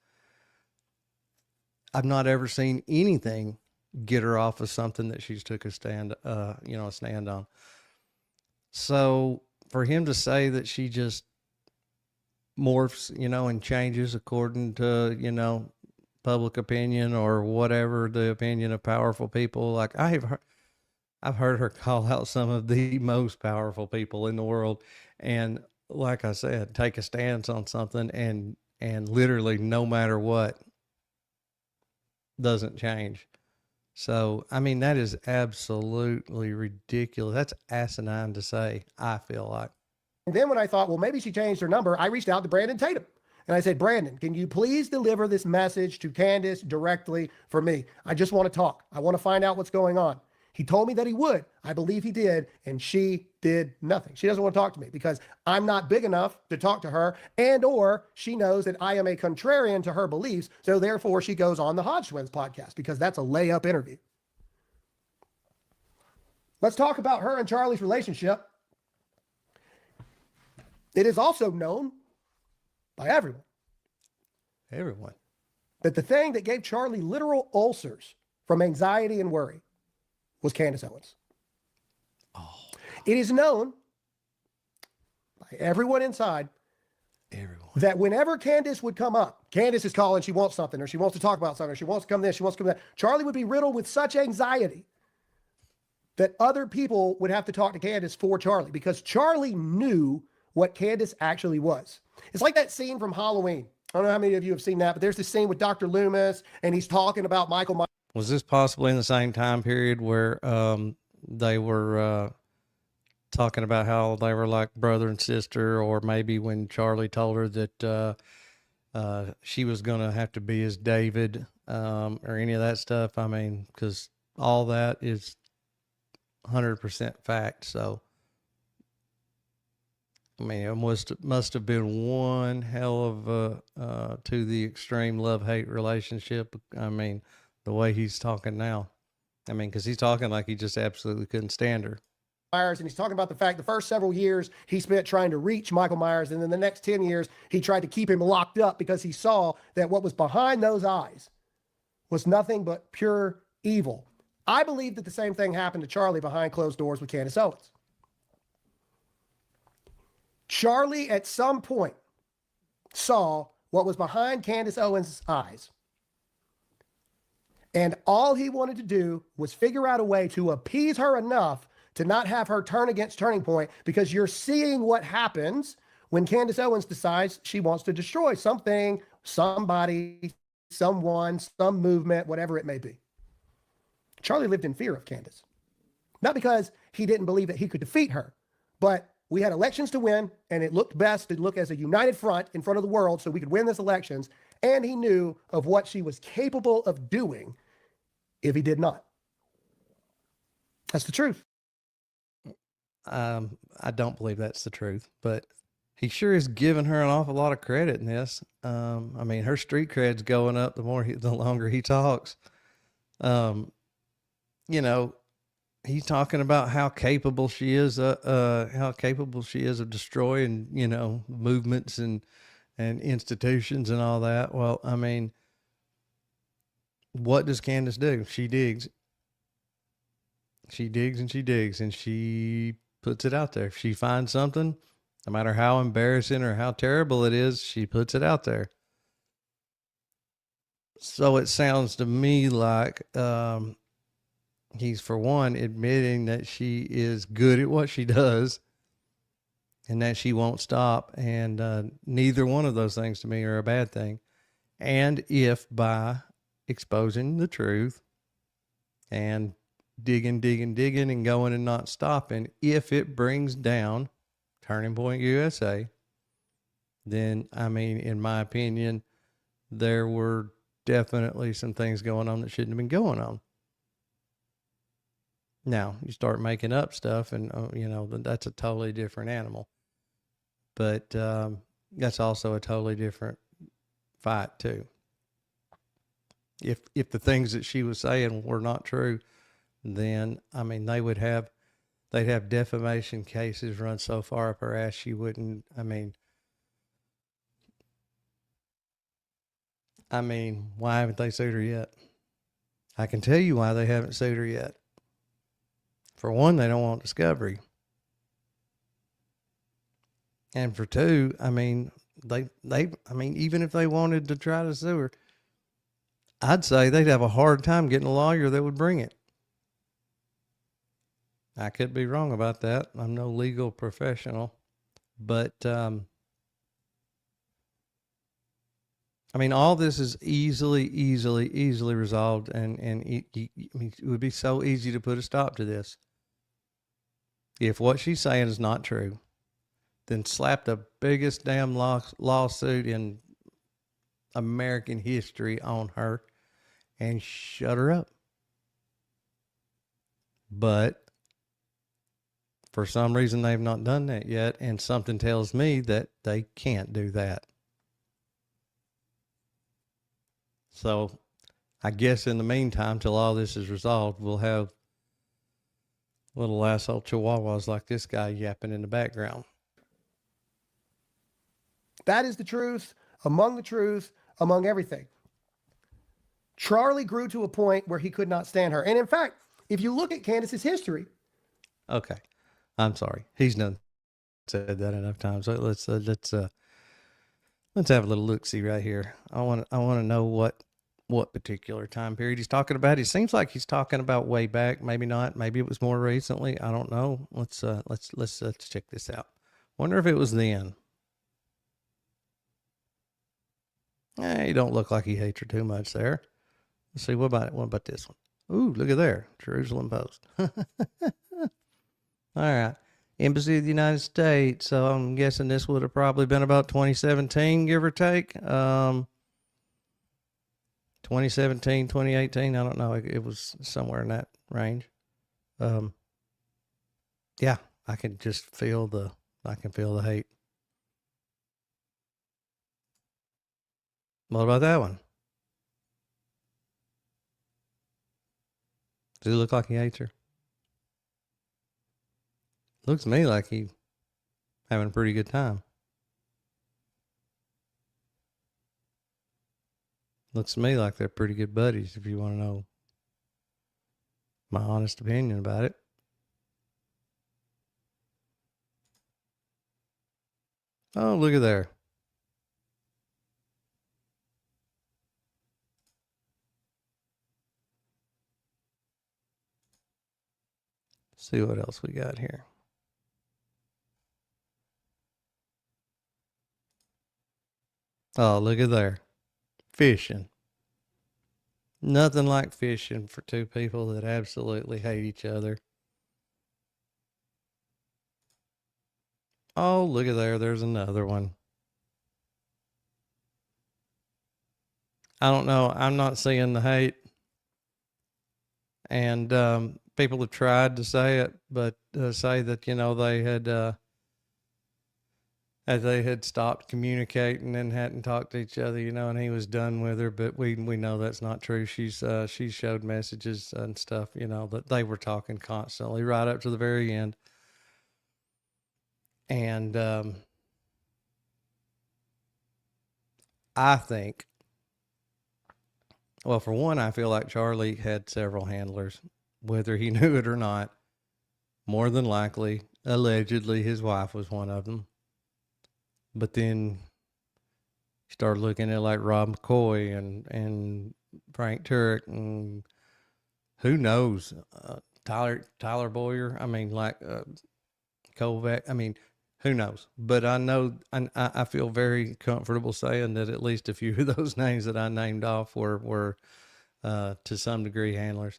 A: I've not ever seen anything get her off of something that she's took a stand on. So for him to say that she just morphs, and changes according to, public opinion or whatever the opinion of powerful people. Like I've heard her call out some of the most powerful people in the world, and like I said, take a stance on something, and literally no matter what, doesn't change. So I mean, that is absolutely ridiculous. That's asinine to say, I feel like.
B: And then when I thought, well, maybe she changed her number, I reached out to Brandon Tatum. And I said, Brandon, can you please deliver this message to Candace directly for me? I just want to talk. I want to find out what's going on. He told me that he would. I believe he did. And she did nothing. She doesn't want to talk to me because I'm not big enough to talk to her, and or she knows that I am a contrarian to her beliefs. So therefore she goes on the Hodge Twins podcast because that's a layup interview. Let's talk about her and Charlie's relationship. It is also known by everyone that the thing that gave Charlie literal ulcers from anxiety and worry was Candace Owens.
A: Oh.
B: It is known by everyone inside that whenever Candace would come up, Candace is calling, she wants something, or she wants to talk about something, or she wants to come this, she wants to come that, Charlie would be riddled with such anxiety that other people would have to talk to Candace for Charlie because Charlie knew what Candace actually was. It's like that scene from Halloween. I don't know how many of you have seen that, but there's this scene with Dr. Loomis, and he's talking about Michael Myers.
A: Was this possibly in the same time period where they were talking about how they were like brother and sister, or maybe when Charlie told her that she was going to have to be his David, or any of that stuff? I mean, because all that is 100% fact. So, I mean, it must have been one hell of a to the extreme love-hate relationship. I mean, the way he's talking now. I mean, because he's talking like he just absolutely couldn't stand her.
B: Myers, and he's talking about the fact the first several years he spent trying to reach Michael Myers, and then the next 10 years he tried to keep him locked up because he saw that what was behind those eyes was nothing but pure evil. I believe that the same thing happened to Charlie behind closed doors with Candace Owens. Charlie at some point saw what was behind Candace Owens' eyes. And all he wanted to do was figure out a way to appease her enough to not have her turn against Turning Point, because you're seeing what happens when Candace Owens decides she wants to destroy something, somebody, someone, some movement, whatever it may be. Charlie lived in fear of Candace. Not because he didn't believe that he could defeat her, but we had elections to win, and it looked best to look as a united front in front of the world so we could win these elections, and he knew of what she was capable of doing if he did not. That's the truth.
A: I don't believe that's the truth, but he sure is giving her an awful lot of credit in this. I mean, her street cred's going up the longer he talks. He's talking about how capable she is of destroying, movements and institutions and all that. Well, I mean, what does Candace do? She digs. She digs and she digs, and she puts it out there. If she finds something, no matter how embarrassing or how terrible it is, she puts it out there. So it sounds to me like he's, for one, admitting that she is good at what she does and that she won't stop. And neither one of those things to me are a bad thing. And if by exposing the truth and digging and going and not stopping, if it brings down Turning Point USA, then, I mean, in my opinion, there were definitely some things going on that shouldn't have been going on. Now, you start making up stuff and, that's a totally different animal. But that's also a totally different fight, too. If the things that she was saying were not true, then, I mean, they'd have defamation cases run so far up her ass she wouldn't, I mean, why haven't they sued her yet? I can tell you why they haven't sued her yet. For one, they don't want discovery. And for two, I mean, I mean, even if they wanted to try to sue her, I'd say they'd have a hard time getting a lawyer that would bring it. I could be wrong about that. I'm no legal professional, but I mean, all this is easily resolved, and I mean, it would be so easy to put a stop to this. If what she's saying is not true, then slap the biggest damn lawsuit in American history on her and shut her up. But for some reason, they've not done that yet, and something tells me that they can't do that. So I guess in the meantime, till all this is resolved, we'll have little asshole chihuahuas like this guy yapping in the background.
B: That is the truth, among everything. Charlie grew to a point where he could not stand her. And in fact, if you look at Candace's history.
A: Okay. I'm sorry. He's done said that enough times. So let's have a little look-see right here. I want to know what particular time period he's talking about. It seems like he's talking about way back. Maybe not. Maybe it was more recently. I don't know. Let's check this out. Wonder if it was then. He don't look like he hates her too much there. Let's see. What about this one? Ooh, look at there. Jerusalem Post. All right. Embassy of the United States. So I'm guessing this would have probably been about 2017, give or take. 2017, 2018. I don't know. It was somewhere in that range. Yeah, I can feel the hate. What about that one? Does he look like he hates her? Looks to me like he having a pretty good time. Looks to me like they're pretty good buddies, if you want to know my honest opinion about it. Oh, look at there. See what else we got here. Oh, look at there. Fishing. Nothing like fishing for two people that absolutely hate each other. Oh, look at there. There's another one. I don't know. I'm not seeing the hate. And people have tried to say it, but say that, they had stopped communicating and hadn't talked to each other, and he was done with her. But we know that's not true. She showed messages and stuff, that they were talking constantly right up to the very end. And I think, well, for one, I feel like Charlie had several handlers, whether he knew it or not. More than likely, allegedly, his wife was one of them. But then you start looking at like Rob McCoy and Frank Turek and who knows, Tyler Boyer. I mean, like Kovac. I mean, who knows? But I know, I feel very comfortable saying that at least a few of those names that I named off were to some degree handlers.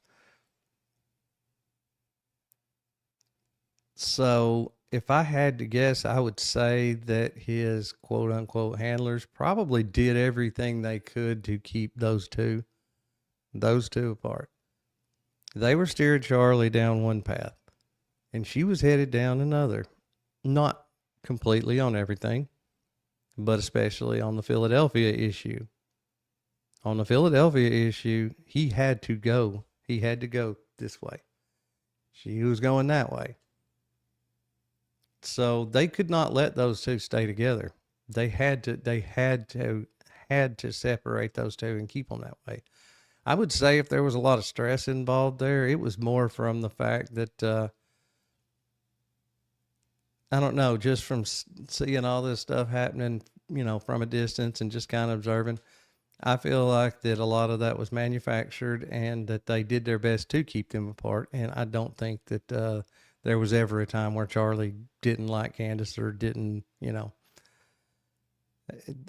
A: So if I had to guess, I would say that his quote unquote handlers probably did everything they could to keep those two apart. They were steering Charlie down one path and she was headed down another. Not completely on everything, but especially on the Philadelphia issue. On the Philadelphia issue, he had to go. He had to go this way. She was going that way. So they could not let those two stay together. They had to separate those two and keep them that way. I would say if there was a lot of stress involved there, it was more from the fact that, I don't know, just from seeing all this stuff happening from a distance and just kind of observing. I feel like that a lot of that was manufactured and that they did their best to keep them apart. And I don't think that there was ever a time where Charlie didn't like Candace or didn't,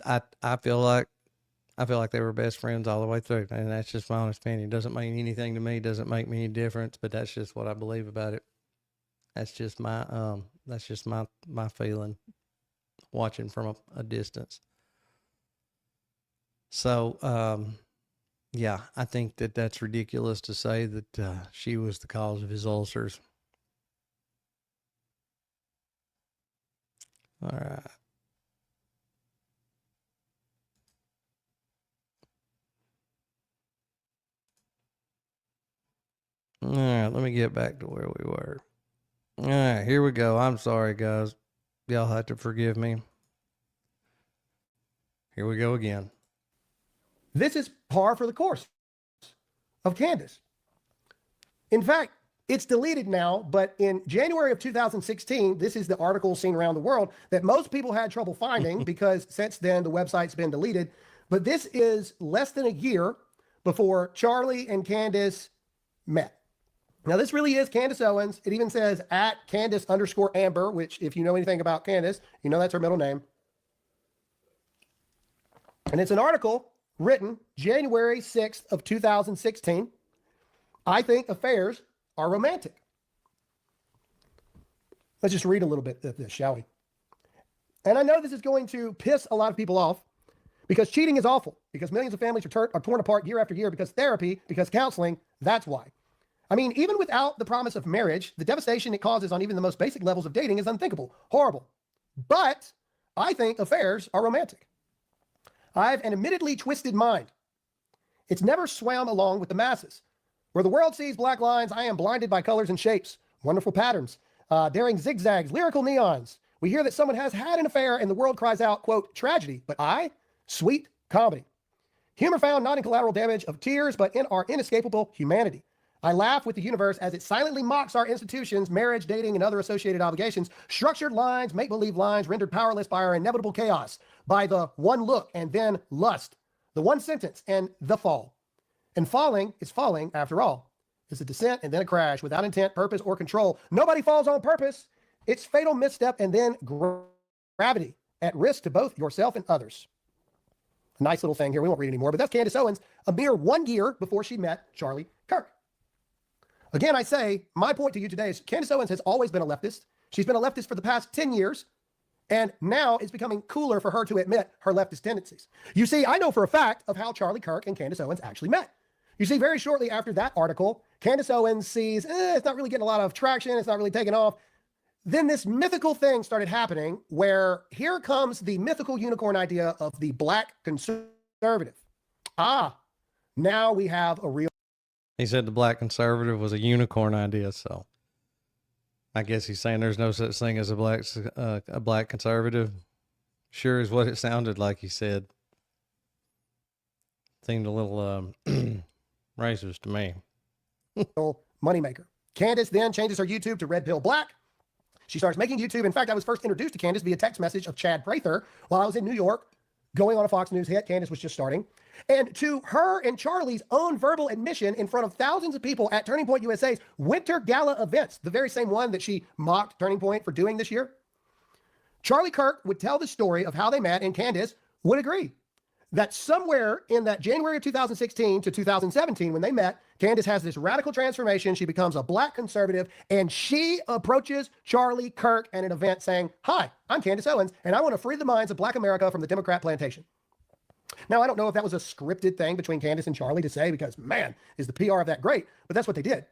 A: I feel like they were best friends all the way through, and that's just my honest opinion. It doesn't mean anything to me, doesn't make me any difference, but that's just what I believe about it. That's just my my feeling watching from a distance. So, yeah, I think that that's ridiculous to say that she was the cause of his ulcers. All right. All right, let me get back to where we were. All right, here we go. I'm sorry, guys. Y'all have to forgive me. Here we go again.
B: This is par for the course of Candace. In fact, it's deleted now, but in January of 2016, this is the article seen around the world that most people had trouble finding because since then the website's been deleted. But this is less than a year before Charlie and Candace met. Now, this really is Candace Owens. It even says at Candace_Amber, which if you know anything about Candace, you know that's her middle name. And it's an article written January 6th of 2016. I think affairs are romantic. Let's just read a little bit of this, shall we? And I know this is going to piss a lot of people off because cheating is awful, because millions of families are torn apart year after year because therapy, because counseling, that's why. I mean, even without the promise of marriage, the devastation it causes on even the most basic levels of dating is unthinkable, horrible. But I think affairs are romantic. I have an admittedly twisted mind. It's never swam along with the masses. Where the world sees black lines, I am blinded by colors and shapes, wonderful patterns, daring zigzags, lyrical neons. We hear that someone has had an affair and the world cries out, quote, tragedy, but I, sweet comedy. Humor found not in collateral damage of tears, but in our inescapable humanity. I laugh with the universe as it silently mocks our institutions, marriage, dating, and other associated obligations, structured lines, make-believe lines, rendered powerless by our inevitable chaos, by the one look and then lust, the one sentence and the fall. And falling is falling after all. It's a descent and then a crash without intent, purpose, or control. Nobody falls on purpose. It's fatal misstep and then gravity at risk to both yourself and others. A nice little thing here. We won't read anymore, but that's Candace Owens a mere 1 year before she met Charlie Kirk. Again, I say, my point to you today is Candace Owens has always been a leftist. She's been a leftist for the past 10 years, and now it's becoming cooler for her to admit her leftist tendencies. You see, I know for a fact of how Charlie Kirk and Candace Owens actually met. You see, very shortly after that article, Candace Owens sees, it's not really getting a lot of traction, it's not really taking off. Then this mythical thing started happening where here comes the mythical unicorn idea of the black conservative. Now we have a real...
A: He said the black conservative was a unicorn idea, so I guess he's saying there's no such thing as a black conservative. Sure is what it sounded like he said. Seemed a little racist to me.
B: Moneymaker. Candace then changes her YouTube to Red Pill Black. She starts making YouTube. In fact, I was first introduced to Candace via text message of Chad Prather while I was in New York, going on a Fox News hit. Candace was just starting. And to her and Charlie's own verbal admission in front of thousands of people at Turning Point USA's Winter Gala events, the very same one that she mocked Turning Point for doing this year, Charlie Kirk would tell the story of how they met, and Candace would agree that somewhere in that January of 2016 to 2017, when they met, Candace has this radical transformation. She becomes a black conservative, and she approaches Charlie Kirk at an event saying, "Hi, I'm Candace Owens, and I want to free the minds of black America from the Democrat plantation." Now, I don't know if that was a scripted thing between Candace and Charlie to say, because man, is the PR of that great, but that's what they did.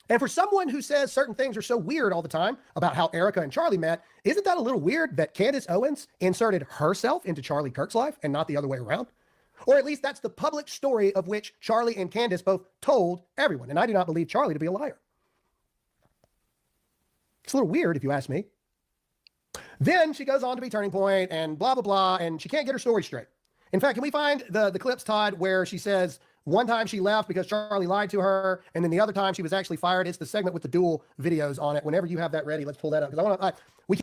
B: And for someone who says certain things are so weird all the time about how Erica and Charlie met, isn't that a little weird that Candace Owens inserted herself into Charlie Kirk's life and not the other way around? Or at least that's the public story of which Charlie and Candace both told everyone. And I do not believe Charlie to be a liar. It's a little weird if you ask me. Then she goes on to be Turning Point and blah, blah, blah, and she can't get her story straight. In fact, can we find the clips, Todd, where she says one time she left because Charlie lied to her, and then the other time she was actually fired? It's the segment with the dual videos on it. Whenever you have that ready, let's pull that up. Because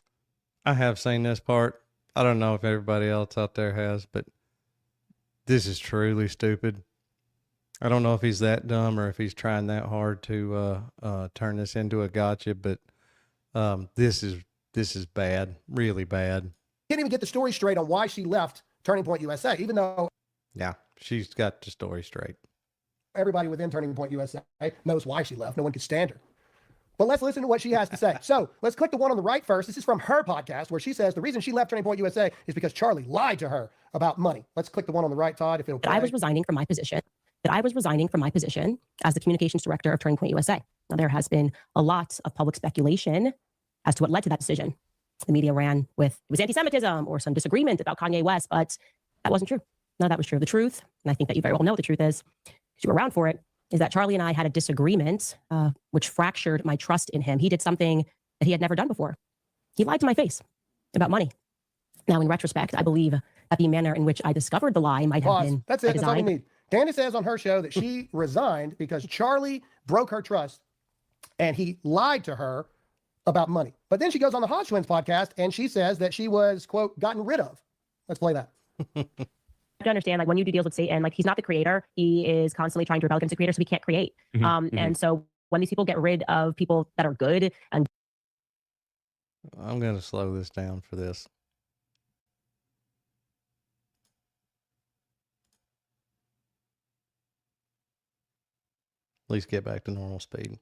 B: I have seen this part.
A: I don't know if everybody else out there has, but this is truly stupid. I don't know if he's that dumb or if he's trying that hard to turn this into a gotcha, but this is bad, really bad.
B: Can't even get the story straight on why she left Turning Point USA, even though
A: Yeah, she's got the story straight.
B: everybody within Turning Point USA knows why she left. No one could stand her. But let's listen to what she has to say. So let's click the one on the right first. This is from her podcast where she says the reason she left Turning Point USA is because Charlie lied to her about money. Let's click the one on the right, Todd, if it'll play.
D: I was resigning from my position as the communications director of Turning Point USA. Now, there has been a lot of public speculation as to what led to that decision. The media ran with it was anti-Semitism or some disagreement about Kanye West, but that wasn't true. None of that was true. The truth, and I think that you very well know the truth is, because you were around for it, is that Charlie and I had a disagreement, which fractured my trust in him. He did something that he had never done before. He lied to my face about money. Now, in retrospect, I believe that the manner in which I discovered the lie might have been
B: That's it. That's all we
D: designed.
B: need. Candace says on her show that she resigned because Charlie broke her trust and he lied to her about money. But then she goes on the Hodge Twins podcast and she says that she was, quote, gotten rid of. Let's play that.
D: To understand, like when you do deals with Satan, like he's not the creator. He is constantly trying to rebel against the creator, so he can't create. And so when these people get rid of people that are good, and
A: I'm going to slow this down for this. At least get back to normal speed.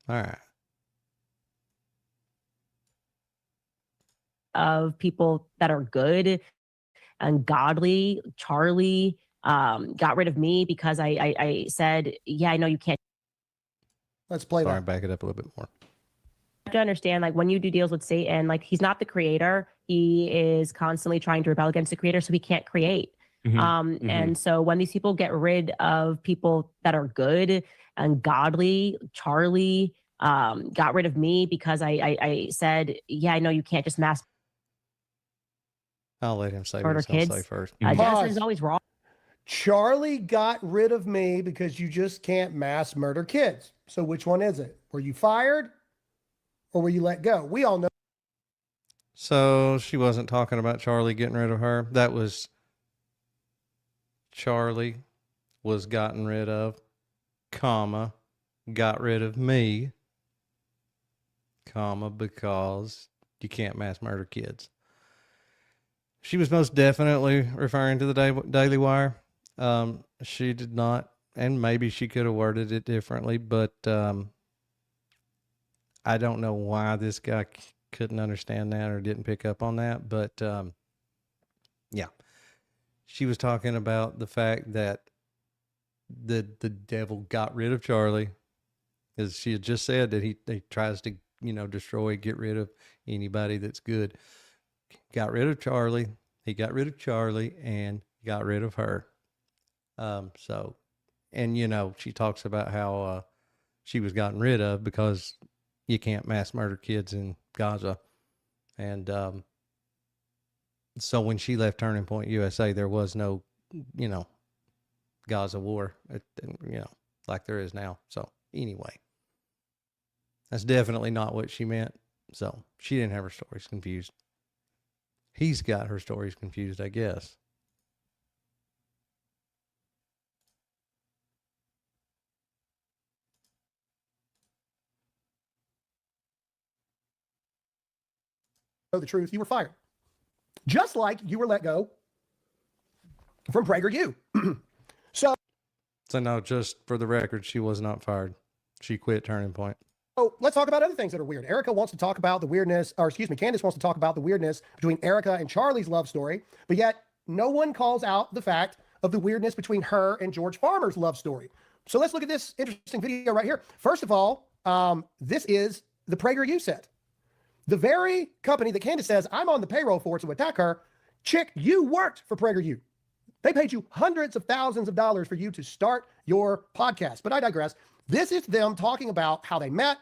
A: All right.
D: of people that are good and godly, Charlie got rid of me because I said, yeah, I know you can't.
B: Let's play
A: Sorry,
B: that.
A: back it up a little bit more.
D: You have to understand, like when you do deals with Satan, like he's not the creator. He is constantly trying to rebel against the creator, so he can't create. And so when these people get rid of people that are good and godly, Charlie got rid of me because I said, yeah, I know you can't just mass
A: I'll let him say what
D: murder
A: he's going to
D: kids.
A: say first.
D: Jennifer is always wrong.
B: Charlie got rid of me because you just can't mass murder kids. So which one is it? Were you fired or were you let go? We all know.
A: So she wasn't talking about Charlie getting rid of her. That was Charlie was gotten rid of, comma, got rid of me, comma, because you can't mass murder kids. She was most definitely referring to the Daily Wire. She did not, and maybe she could have worded it differently, but I don't know why this guy couldn't understand that or didn't pick up on that. But yeah, she was talking about the fact that the devil got rid of Charlie, as she had just said that he tries to, destroy, get rid of anybody that's good. Got rid of Charlie. He got rid of Charlie and got rid of her. So, and she talks about how she was gotten rid of because you can't mass murder kids in Gaza. And so when she left Turning Point USA, there was no, Gaza war, like there is now. So anyway, that's definitely not what she meant. So she didn't have her stories confused. He's got her stories confused, I guess.
B: The truth, you were fired. Just like you were let go from PragerU. So
A: no, just for the record, she was not fired. She quit Turning Point.
B: let's talk about other things that are weird. Candace wants to talk about the weirdness between Erica and Charlie's love story, but yet no one calls out the fact of the weirdness between her and George Farmer's love story. So let's look at this interesting video right here. First of all, this is the PragerU set. The very company that Candace says I'm on the payroll for to attack her, chick, you worked for PragerU. They paid you hundreds of thousands of dollars for you to start your podcast. But I digress. This is them talking about how they met,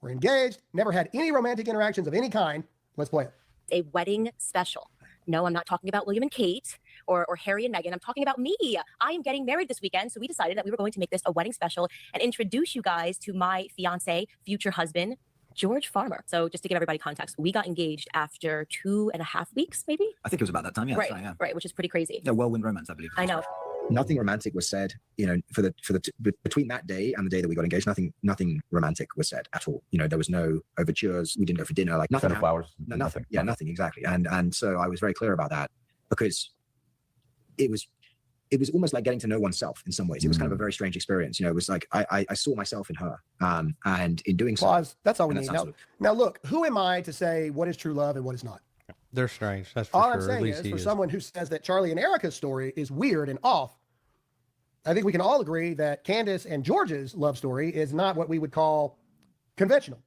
B: were engaged, never had any romantic interactions of any kind. Let's play it.
E: A wedding special. No, I'm not talking about William and Kate or Harry and Meghan. I'm talking about me. I am getting married this weekend. So we decided that we were going to make this a wedding special and introduce you guys to my fiance, future husband, George Farmer. So just to give everybody context, we got engaged after 2.5 weeks, maybe.
F: I think it was about that time. Yeah.
E: Right,
F: Right, yeah.
E: right, which is pretty crazy.
F: Yeah, whirlwind romance, I believe.
E: I know.
F: Nothing romantic was said, between that day and the day that we got engaged. Nothing romantic was said at all. There was no overtures. We didn't go for dinner. Like nothing.
G: Flowers.
F: No, nothing. Yeah, nothing exactly. And so I was very clear about that because it was almost like getting to know oneself in some ways. It was kind of a very strange experience. It was like I saw myself in her, and in doing so.
B: Pause. That's all we
F: and
B: need.
F: that's
B: Now, look, who am I to say what is true love and what is not?
A: They're strange. That's for
B: All
A: sure.
B: I'm
A: At
B: saying
A: least
B: is,
A: he
B: for
A: is.
B: someone who says that Charlie and Erica's story is weird and off, I think we can all agree that Candace and George's love story is not what we would call conventional.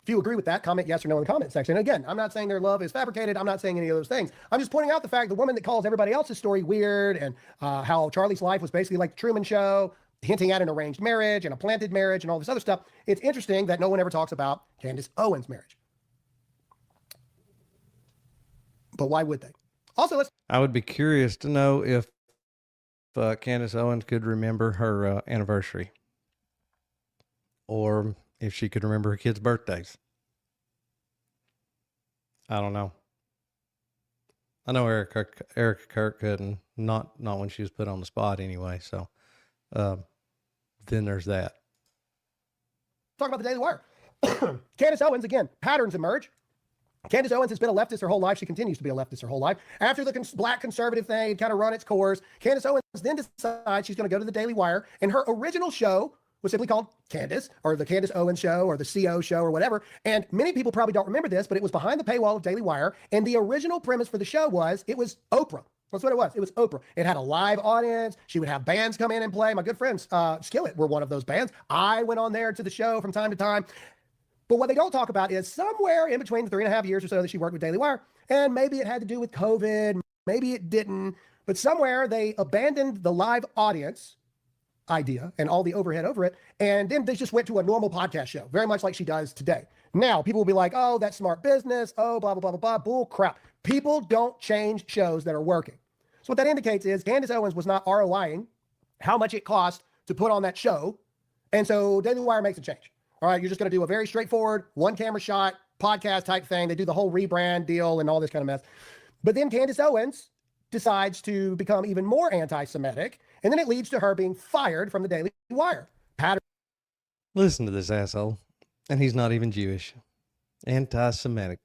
B: If you agree with that, comment yes or no in the comment section. And again, I'm not saying their love is fabricated. I'm not saying any of those things. I'm just pointing out the fact the woman that calls everybody else's story weird and how Charlie's life was basically like the Truman Show, hinting at an arranged marriage and a planted marriage and all this other stuff. It's interesting that no one ever talks about Candace Owens' marriage. But why would they? Also,
A: I would be curious to know if Candace Owens could remember her anniversary, or if she could remember her kids' birthdays. I don't know. I know Erica Kirk couldn't, not when she was put on the spot anyway. So then there's that.
B: talk about the Daily Wire. Candace Owens, again, patterns emerge. Candace Owens has been a leftist her whole life. She continues to be a leftist her whole life. After the black conservative thing had kind of run its course, Candace Owens then decides she's going to go to the Daily Wire, and her original show was simply called Candace, or the Candace Owens Show, or the CO Show, or whatever. And many people probably don't remember this, but it was behind the paywall of Daily Wire, and the original premise for the show was it was Oprah. That's what it was. It was Oprah. It had a live audience. She would have bands come in and play. My good friends, Skillet, were one of those bands. I went on there to the show from time to time. But what they don't talk about is somewhere in between the 3.5 years or so that she worked with Daily Wire, and maybe it had to do with COVID, maybe it didn't, but somewhere they abandoned the live audience idea and all the overhead over it, and then they just went to a normal podcast show, very much like she does today. Now, people will be like, oh, that's smart business, oh, blah, blah, blah, blah, blah, bull crap. People don't change shows that are working. So what that indicates is Candace Owens was not ROIing how much it cost to put on that show, and so Daily Wire makes a change. All right, you're just going to do a very straightforward one camera shot podcast type thing. They do the whole rebrand deal and all this kind of mess. But then Candace Owens decides to become even more anti-Semitic, and then it leads to her being fired from the Daily Wire.
A: Listen to this asshole. And he's not even Jewish. Anti-Semitic.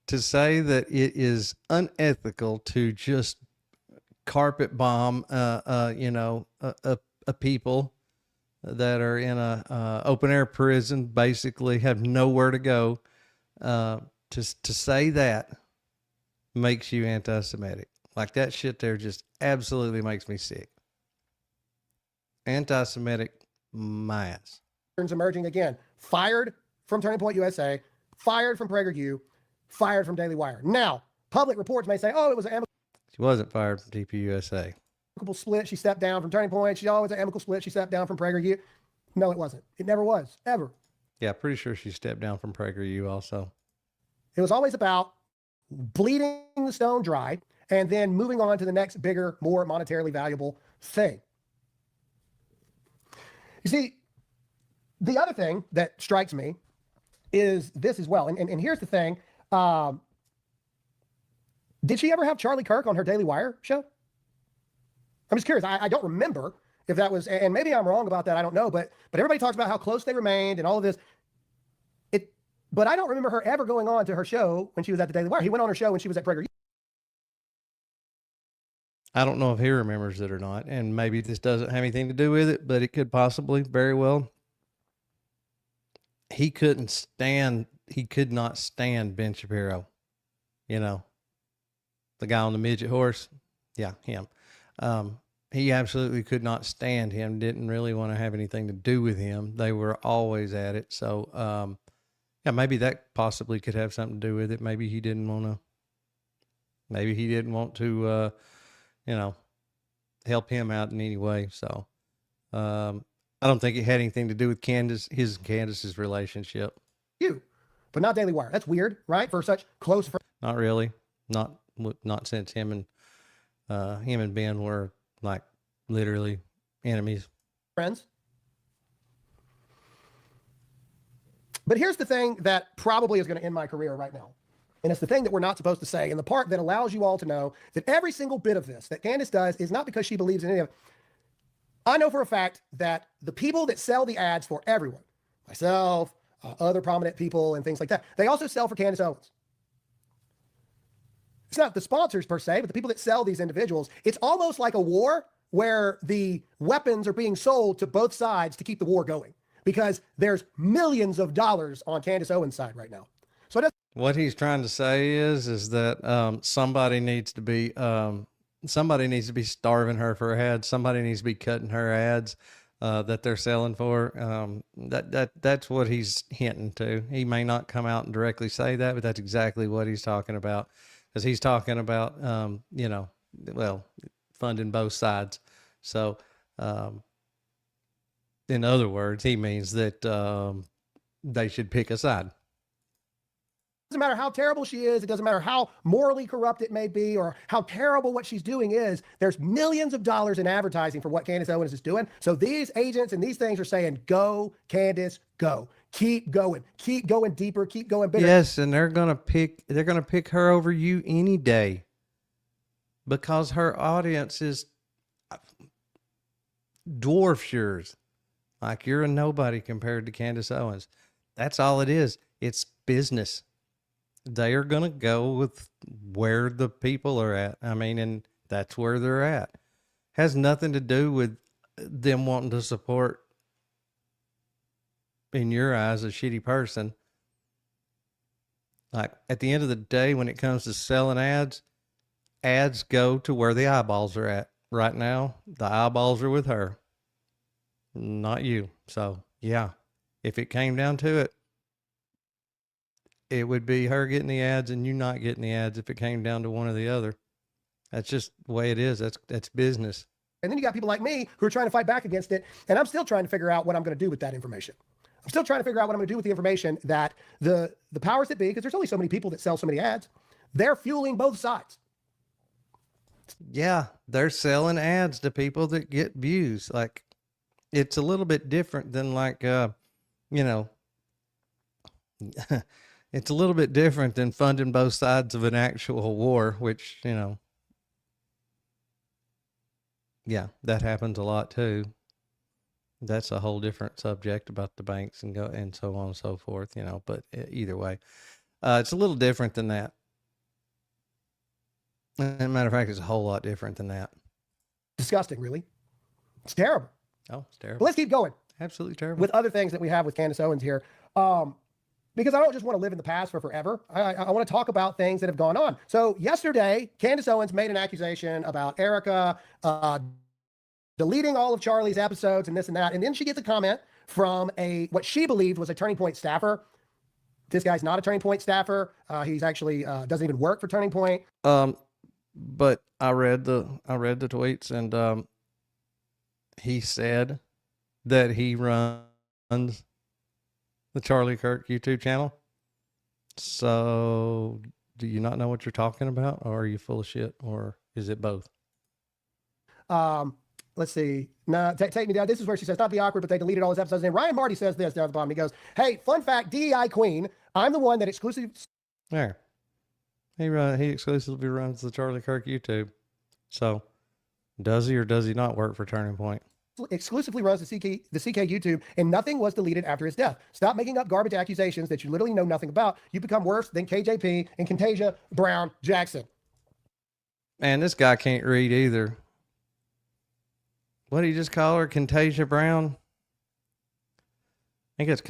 A: To say that it is unethical to just carpet bomb, a people that are in a open air prison, basically have nowhere to go. To say that makes you anti-Semitic. Like that shit there just absolutely makes me sick. Anti-Semitic, my ass.
B: Emerging again, fired from Turning Point USA, fired from PragerU, fired from Daily Wire. Now, public reports may say, oh, it was an
A: She wasn't fired from TPUSA.
B: amicable split. She stepped down from Turning Point. She always an amicable split. She stepped down from PragerU. No, it wasn't. It never was, ever.
A: Yeah, pretty sure she stepped down from PragerU also.
B: It was always about bleeding the stone dry and then moving on to the next bigger, more monetarily valuable thing. You see, the other thing that strikes me is this as well. And here's the thing. Did she ever have Charlie Kirk on her Daily Wire show? I'm just curious. I don't remember if that was, and maybe I'm wrong about that. I don't know, but everybody talks about how close they remained and all of this. But I don't remember her ever going on to her show when she was at the Daily Wire. He went on her show when she was at PragerU.
A: I don't know if he remembers it or not, and maybe this doesn't have anything to do with it, but it could possibly, very well. He could not stand Ben Shapiro. You know, the guy on the midget horse. Yeah, him. He absolutely could not stand him, didn't really want to have anything to do with him. They were always at it. So, yeah, maybe that possibly could have something to do with it. Maybe he didn't want to, help him out in any way. So, I don't think it had anything to do with his and Candace's relationship.
B: But not Daily Wire. That's weird, right? For such close friends.
A: Not really. Not since him and Ben were like literally enemies.
B: Friends. But here's the thing that probably is going to end my career right now. And it's the thing that we're not supposed to say. And the part that allows you all to know that every single bit of this that Candace does is not because she believes in any of it. I know for a fact that the people that sell the ads for everyone, myself, other prominent people and things like that, they also sell for Candace Owens. It's not the sponsors per se, but the people that sell these individuals. It's almost like a war where the weapons are being sold to both sides to keep the war going, because there's millions of dollars on Candace Owens' side right now. So
A: what he's trying to say is that somebody needs to be starving her for ads. Somebody needs to be cutting her ads that they're selling for. That's what he's hinting to. He may not come out and directly say that, but that's exactly what he's talking about. Because he's talking about, funding both sides. So, in other words, he means that they should pick a side.
B: doesn't matter how terrible she is. It doesn't matter how morally corrupt it may be or how terrible what she's doing is. There's millions of dollars in advertising for what Candace Owens is doing. So these agents and these things are saying, go, Candace, go. Keep going deeper, keep going bigger.
A: Yes, and they're gonna pick her over you any day because her audience is dwarfs yours. Like, you're a nobody compared to Candace Owens. That's all it is. It's business. They are gonna go with where the people are at. I mean, and that's where they're at. Has nothing to do with them wanting to support, in your eyes, a shitty person. Like, at the end of the day, when it comes to selling ads go to where the eyeballs are at. Right now, the eyeballs are with her, not you. So, yeah, if it came down to it, it would be her getting the ads and you not getting the ads if it came down to one or the other. That's just the way it is. That's business.
B: And then you got people like me who are trying to fight back against it. And I'm still trying to figure out what I'm going to do with that information. I'm still trying to figure out what I'm going to do with the information that the powers that be, because there's only so many people that sell so many ads, they're fueling both sides.
A: Yeah, they're selling ads to people that get views. Like, it's a little bit different than it's a little bit different than funding both sides of an actual war, which, yeah, that happens a lot too. That's a whole different subject about the banks and so on and so forth, but either way, it's a little different than that. As a matter of fact, it's a whole lot different than that.
B: Disgusting, really. It's terrible.
A: Oh, it's terrible.
B: But let's keep going.
A: Absolutely terrible.
B: With other things that we have with Candace Owens here. Because I don't just want to live in the past for forever. I want to talk about things that have gone on. So yesterday, Candace Owens made an accusation about Erica deleting all of Charlie's episodes and this and that. And then she gets a comment from what she believed was a Turning Point staffer. This guy's not a Turning Point staffer. He's actually doesn't even work for Turning Point.
A: But I read the tweets, and he said that he runs the Charlie Kirk YouTube channel. So, do you not know what you're talking about, or are you full of shit, or is it both?
B: Let's see. Now, take me down. This is where she says, "Not be awkward," but they deleted all his episodes. And Ryan Marty says this down at the bottom. He goes, "Hey, fun fact, DEI queen. I'm the one that exclusively."
A: There. He exclusively runs the Charlie Kirk YouTube. So, does he or does he not work for Turning Point?
B: Exclusively runs the CK YouTube, and nothing was deleted after his death. Stop making up garbage accusations that you literally know nothing about. You become worse than KJP and Contagia Brown Jackson.
A: Man, this guy can't read either. What did you just call her? Contagia Brown? I think it's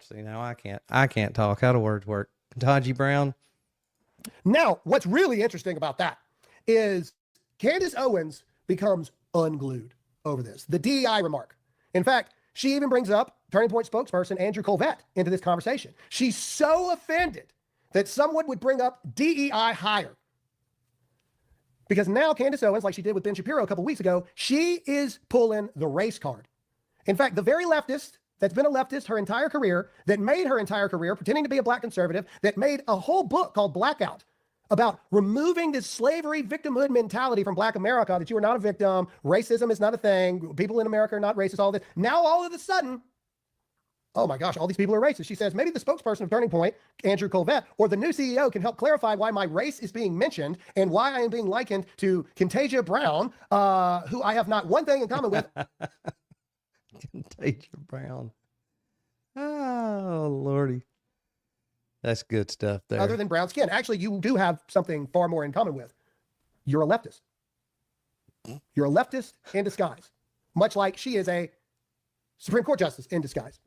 A: see, now I can't talk. How do words work? Contagia Brown?
B: Now, what's really interesting about that is Candace Owens becomes unglued over this, the DEI remark. In fact, she even brings up Turning Point spokesperson Andrew Colvett into this conversation. She's so offended that someone would bring up DEI hire. Because now Candace Owens, like she did with Ben Shapiro a couple weeks ago, she is pulling the race card. In fact, the very leftist that's been a leftist her entire career, that made her entire career pretending to be a black conservative, that made a whole book called Blackout about removing this slavery victimhood mentality from Black America, that you are not a victim, racism is not a thing, people in America are not racist, all this. Now, all of a sudden, Oh my gosh, all these people are racist. She says, maybe the spokesperson of Turning Point, Andrew Colvett, or the new CEO can help clarify why my race is being mentioned and why I am being likened to Contagia Brown, who I have not one thing in common with.
A: Contagia Brown. Oh, Lordy. That's good stuff there.
B: Other than brown skin. Actually, you do have something far more in common with. You're a leftist. You're a leftist in disguise, much like she is a Supreme Court justice in disguise.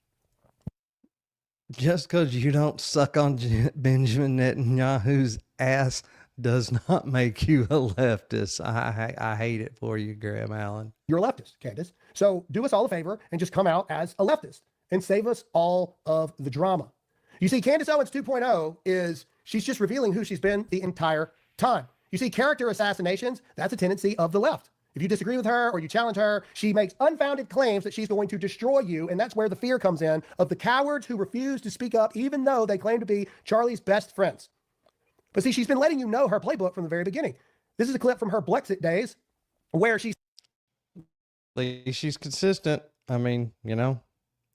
A: Just because you don't suck on Benjamin Netanyahu's ass does not make you a leftist. I hate it for you, Graham Allen.
B: You're a leftist, Candace. So do us all a favor and just come out as a leftist and save us all of the drama. You see, Candace Owens 2.0 is she's just revealing who she's been the entire time. You see, character assassinations, that's a tendency of the left. If you disagree with her or you challenge her, she makes unfounded claims that she's going to destroy you. And that's where the fear comes in of the cowards who refuse to speak up, even though they claim to be Charlie's best friends. But see, she's been letting you know her playbook from the very beginning. This is a clip from her Brexit days where she's
A: consistent. I mean,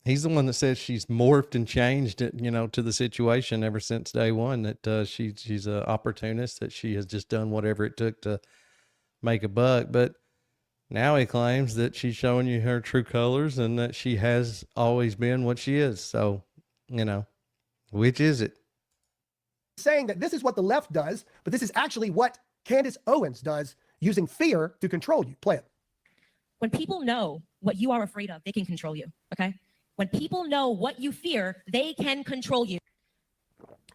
A: he's the one that says she's morphed and changed it, to the situation ever since day one, that she's an opportunist, that she has just done whatever it took to make a buck. But now he claims that she's showing you her true colors and that she has always been what she is. So, which is it?
B: saying that this is what the left does, but this is actually what Candace Owens does, using fear to control you. Play it.
D: When people know what you are afraid of, they can control you, okay? When people know what you fear, they can control you.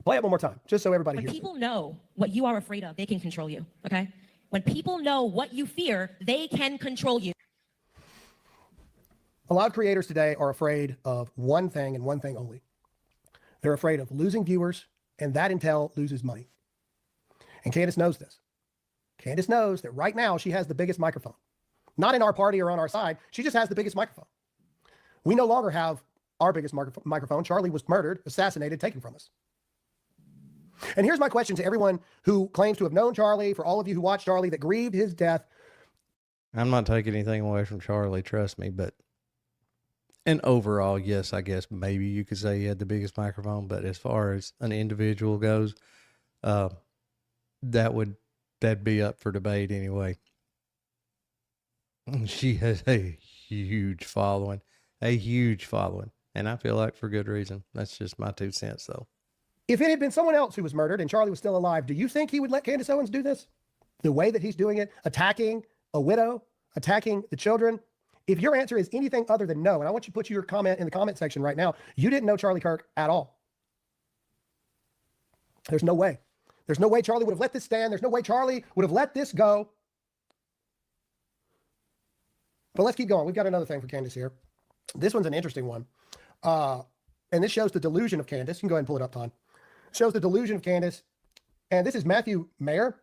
B: Play it one more time, just so everybody
D: When
B: hears.
D: people know what you are afraid of, they can control you, okay? When people know what you fear, they can control you.
B: A lot of creators today are afraid of one thing and one thing only. They're afraid of losing viewers, and that entail loses money. And Candace knows this. Candace knows that right now she has the biggest microphone. Not in our party or on our side. She just has the biggest microphone. We no longer have our biggest microphone. Charlie was murdered, assassinated, taken from us. And here's my question to everyone who claims to have known Charlie, for all of you who watched Charlie that grieved his death.
A: I'm not taking anything away from Charlie, trust me, but and overall, yes, I guess maybe you could say he had the biggest microphone, but as far as an individual goes, that'd be up for debate anyway. She has a huge following, and I feel like for good reason. That's just my 2 cents, though.
B: If it had been someone else who was murdered and Charlie was still alive, do you think he would let Candace Owens do this? The way that he's doing it, attacking a widow, attacking the children? If your answer is anything other than no, and I want you to put your comment in the comment section right now, you didn't know Charlie Kirk at all. There's no way. There's no way Charlie would have let this stand. There's no way Charlie would have let this go. But let's keep going. We've got another thing for Candace here. This one's an interesting one. And this shows the delusion of Candace. You can go ahead and pull it up, Todd. Shows the delusion of Candace. And this is Matthew Mayer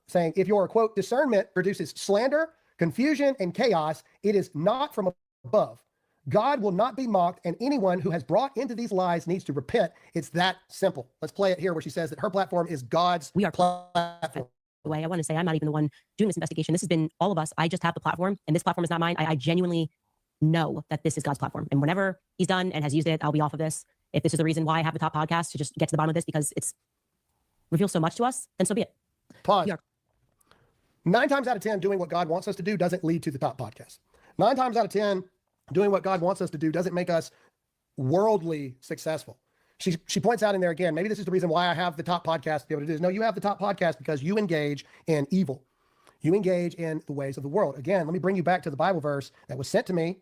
B: saying, if your, quote, discernment produces slander, confusion, and chaos, it is not from above. God will not be mocked, and anyone who has brought into these lies needs to repent. It's that simple. Let's play it here where she says that her platform is God's platform.
D: Way, I want to say I'm not even the one doing this investigation. This has been all of us. I just have the platform, and this platform is not mine. I genuinely know that this is God's platform. And whenever he's done and has used it, I'll be off of this. If this is the reason why I have the top podcast, to just get to the bottom of this because it's reveals so much to us, then so be it.
B: Pause. 9 times out of 10, doing what God wants us to do doesn't lead to the top podcast. 9 times out of 10, doing what God wants us to do doesn't make us worldly successful. She points out in there again, maybe this is the reason why I have the top podcast to be able to do this. No, you have the top podcast because you engage in evil. You engage in the ways of the world. Again, let me bring you back to the Bible verse that was sent to me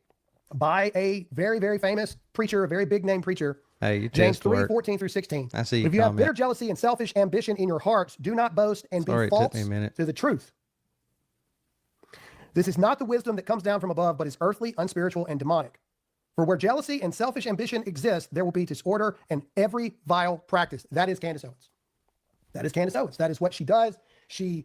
B: by a very, very famous preacher, a very big name preacher.
A: Hey,
B: James 3:14-16.
A: I see.
B: If you have bitter jealousy and selfish ambition in your hearts, do not boast and be false to the truth. This is not the wisdom that comes down from above, but is earthly, unspiritual, and demonic. For where jealousy and selfish ambition exist, there will be disorder and every vile practice. That is Candace Owens. That is Candace Owens. That is what she does. She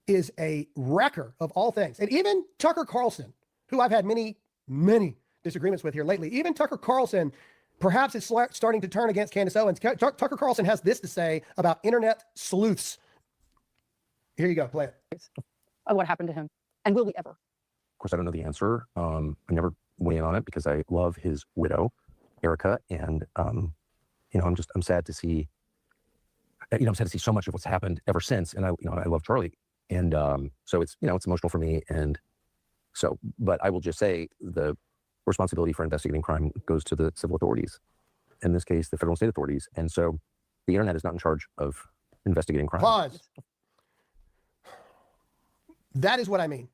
B: is a wrecker of all things. And even Tucker Carlson, who I've had many, many disagreements with here lately, even Tucker Carlson perhaps is starting to turn against Candace Owens. Tucker Carlson has this to say about internet sleuths. Here you go. Play it.
G: Of what happened to him. And will we ever?
H: Of course, I don't know the answer. I never
G: weigh in on it because I love his widow, Erica, and I'm sad to see. I'm sad to see so much of what's happened ever since, and I love Charlie, and so it's emotional for me, and so. But I will just say the responsibility for investigating crime goes to the civil authorities, in this case, the federal and state authorities, and so the internet is not in charge of investigating crime.
B: Pause. That is what I mean.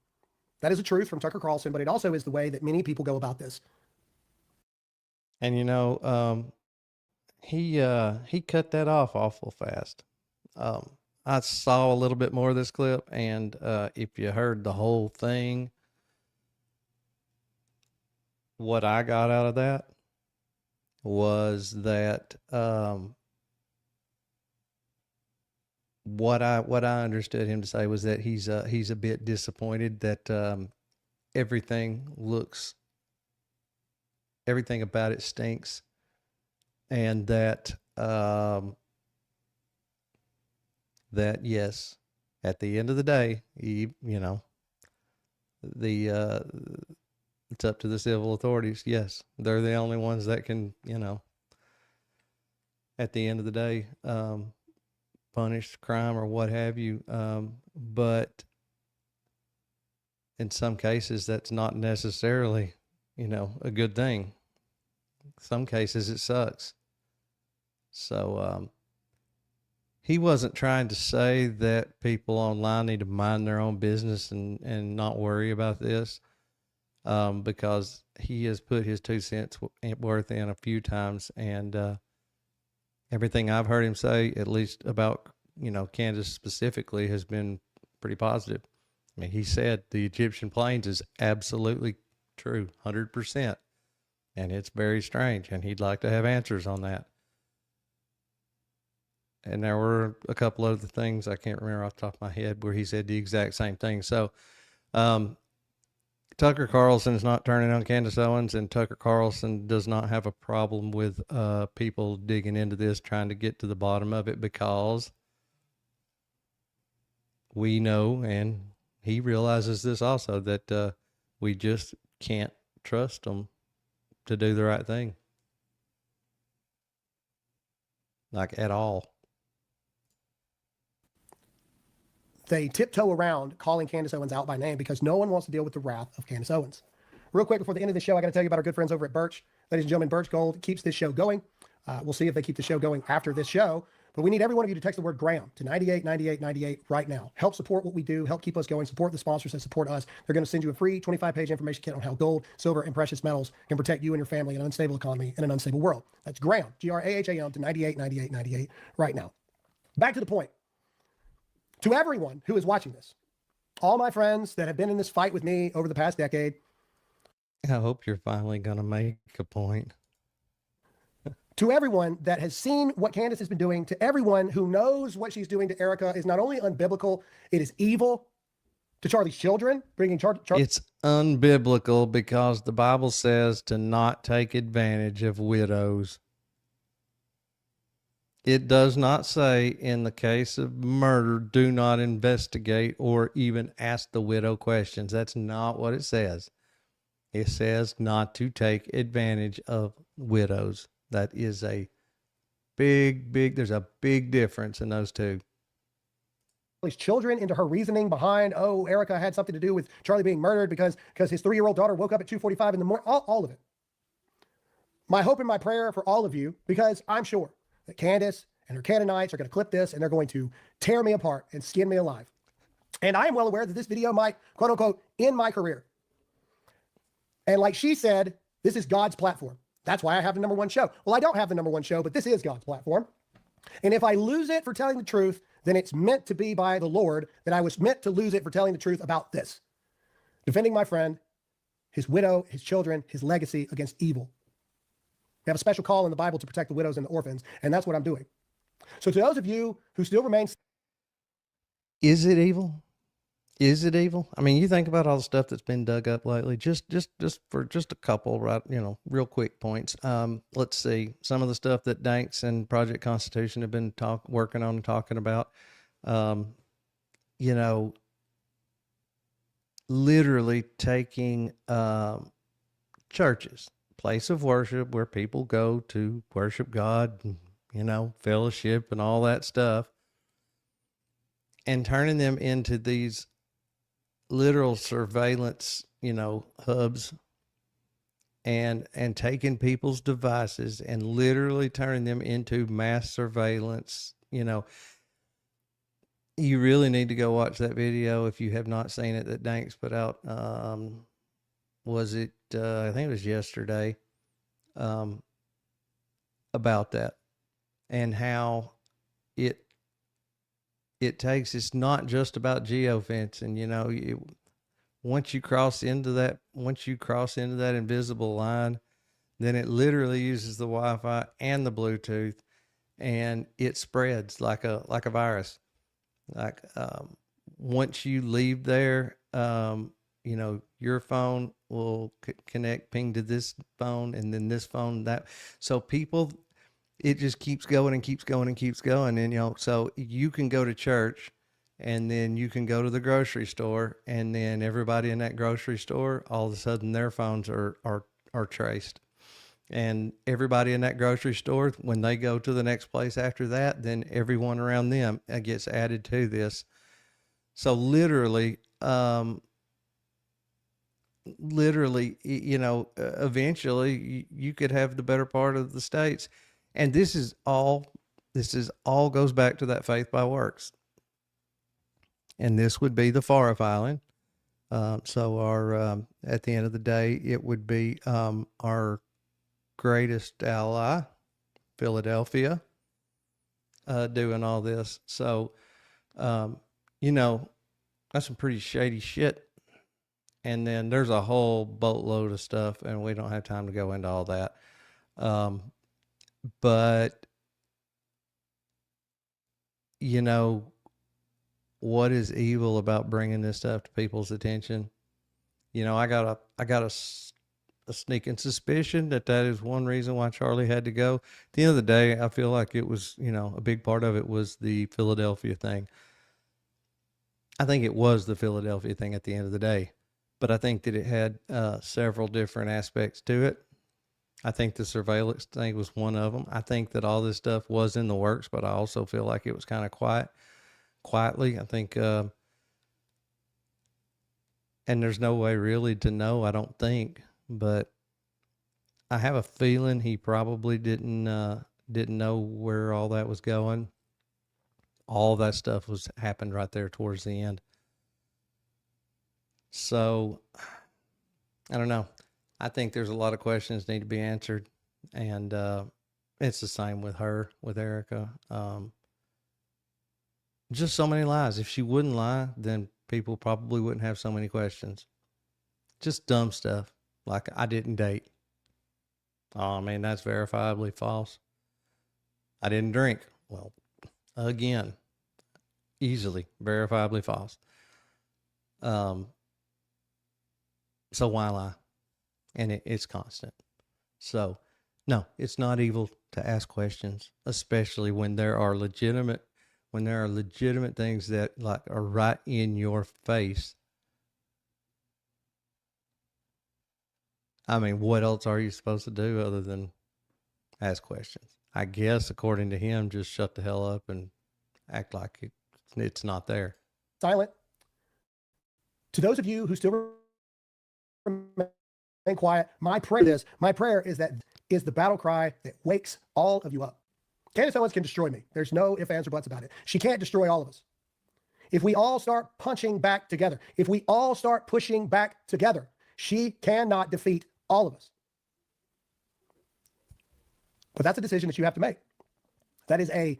B: That is a truth from Tucker Carlson, but it also is the way that many people go about this.
A: And he cut that off awful fast. I saw a little bit more of this clip, and if you heard the whole thing, what I got out of that was that what I understood him to say was that he's a bit disappointed that everything about it stinks, and that that yes, at the end of the day, it's up to the civil authorities. Yes, they're the only ones that can, at the end of the day, punish crime or what have you. But in some cases, that's not necessarily, a good thing. Some cases it sucks. So he wasn't trying to say that people online need to mind their own business and not worry about this, because he has put his 2 cents worth in a few times, and everything I've heard him say, at least about Candace specifically, has been pretty positive. I mean, he said the Egyptian plains is absolutely true, 100%. And it's very strange, and he'd like to have answers on that. And there were a couple other things I can't remember off the top of my head where he said the exact same thing. So Tucker Carlson's not turning on Candace Owens, and Tucker Carlson does not have a problem with people digging into this, trying to get to the bottom of it, because we know, and he realizes this also, that we just can't trust them to do the right thing, like at all.
B: They tiptoe around calling Candace Owens out by name because no one wants to deal with the wrath of Candace Owens. Real quick before the end of the show, I got to tell you about our good friends over at Birch. Ladies and gentlemen, Birch Gold keeps this show going. We'll see if they keep the show going after this show. But we need every one of you to text the word Graham to 989898 right now. Help support what we do. Help keep us going. Support the sponsors that support us. They're going to send you a free 25-page information kit on how gold, silver, and precious metals can protect you and your family in an unstable economy and an unstable world. That's Graham, Graham, to 989898 right now. Back to the point. To everyone who is watching this, all my friends that have been in this fight with me over the past decade.
A: I hope you're finally going to make a point.
B: To everyone that has seen what Candace has been doing, to everyone who knows what she's doing to Erica is not only unbiblical, it is evil. To Charlie's children, bringing Charlie.
A: It's unbiblical because the Bible says to not take advantage of widows. It does not say in the case of murder, do not investigate or even ask the widow questions. That's not what it says. It says not to take advantage of widows. That is a there's a big difference in those two.
B: Charlie's children into her reasoning behind, Erica had something to do with Charlie being murdered because his 3-year-old daughter woke up at 2:45 in the morning, all of it. My hope and my prayer for all of you, because I'm sure that Candace and her Canaanites are going to clip this and they're going to tear me apart and skin me alive. And I am well aware that this video might, quote unquote, end my career. And like she said, this is God's platform. That's why I have the #1 show. Well, I don't have the #1 show, but this is God's platform. And if I lose it for telling the truth, then it's meant to be by the Lord that I was meant to lose it for telling the truth about this. Defending my friend, his widow, his children, his legacy against evil. We have a special call in the Bible to protect the widows and the orphans, and that's what I'm doing. So to those of you who still remain...
A: Is it evil? Is it evil? I mean, you think about all the stuff that's been dug up lately, just for a couple, right, real quick points. Let's see some of the stuff that Danks and Project Constitution have been working on and talking about. Literally taking churches, place of worship where people go to worship God, and, you know, fellowship and all that stuff, and turning them into these literal surveillance, you know, hubs, and taking people's devices and literally turning them into mass surveillance. You know, you really need to go watch that video if you have not seen it that Danks put out. Was it, I think it was yesterday, about that, and how it takes, it's not just about geofencing, you know, once you cross into that invisible line, then it literally uses the Wi-Fi and the Bluetooth, and it spreads like a virus. Like, once you leave there, you know, your phone will connect, ping to this phone, and then this phone, that. So people, it just keeps going and keeps going and keeps going. And, you know, so you can go to church, and then you can go to the grocery store, and then everybody in that grocery store, all of a sudden their phones are traced. And everybody in that grocery store, when they go to the next place after that, then everyone around them gets added to this. So literally, you know, eventually you could have the better part of the states. And this is all goes back to that faith by works. And this would be the FARA filing. So our, at the end of the day, it would be, our greatest ally, Philadelphia, doing all this. So, you know, that's some pretty shady shit. And then there's a whole boatload of stuff, and we don't have time to go into all that. But, you know, what is evil about bringing this stuff to people's attention? You know, I got a sneaking suspicion that is one reason why Charlie had to go. At the end of the day, I feel like it was, you know, a big part of it was the Philadelphia thing. I think it was the Philadelphia thing at the end of the day, but I think that it had several different aspects to it. I think the surveillance thing was one of them. I think that all this stuff was in the works, but I also feel like it was kind of quietly. I think, and there's no way really to know, I don't think, but I have a feeling he probably didn't know where all that was going. All that stuff happened right there towards the end. So I don't know. I think there's a lot of questions need to be answered, and it's the same with her, with Erica. Just so many lies. If she wouldn't lie, then people probably wouldn't have so many questions. Just dumb stuff. Like, I didn't date. Oh, I mean, that's verifiably false. I didn't drink. Well, again, easily verifiably false. So why lie? And it's constant. So, no, it's not evil to ask questions, especially when there are legitimate things that like are right in your face. I mean, what else are you supposed to do other than ask questions? I guess, according to him, just shut the hell up and act like it's not there.
B: Silent. To those of you who still remain quiet, my prayer is that is the battle cry that wakes all of you up. Candace Owens can destroy me. There's no ifs, ands, or buts about it. She can't destroy all of us. If we all start punching back together, if we all start pushing back together, she cannot defeat all of us. But that's a decision that you have to make. That is a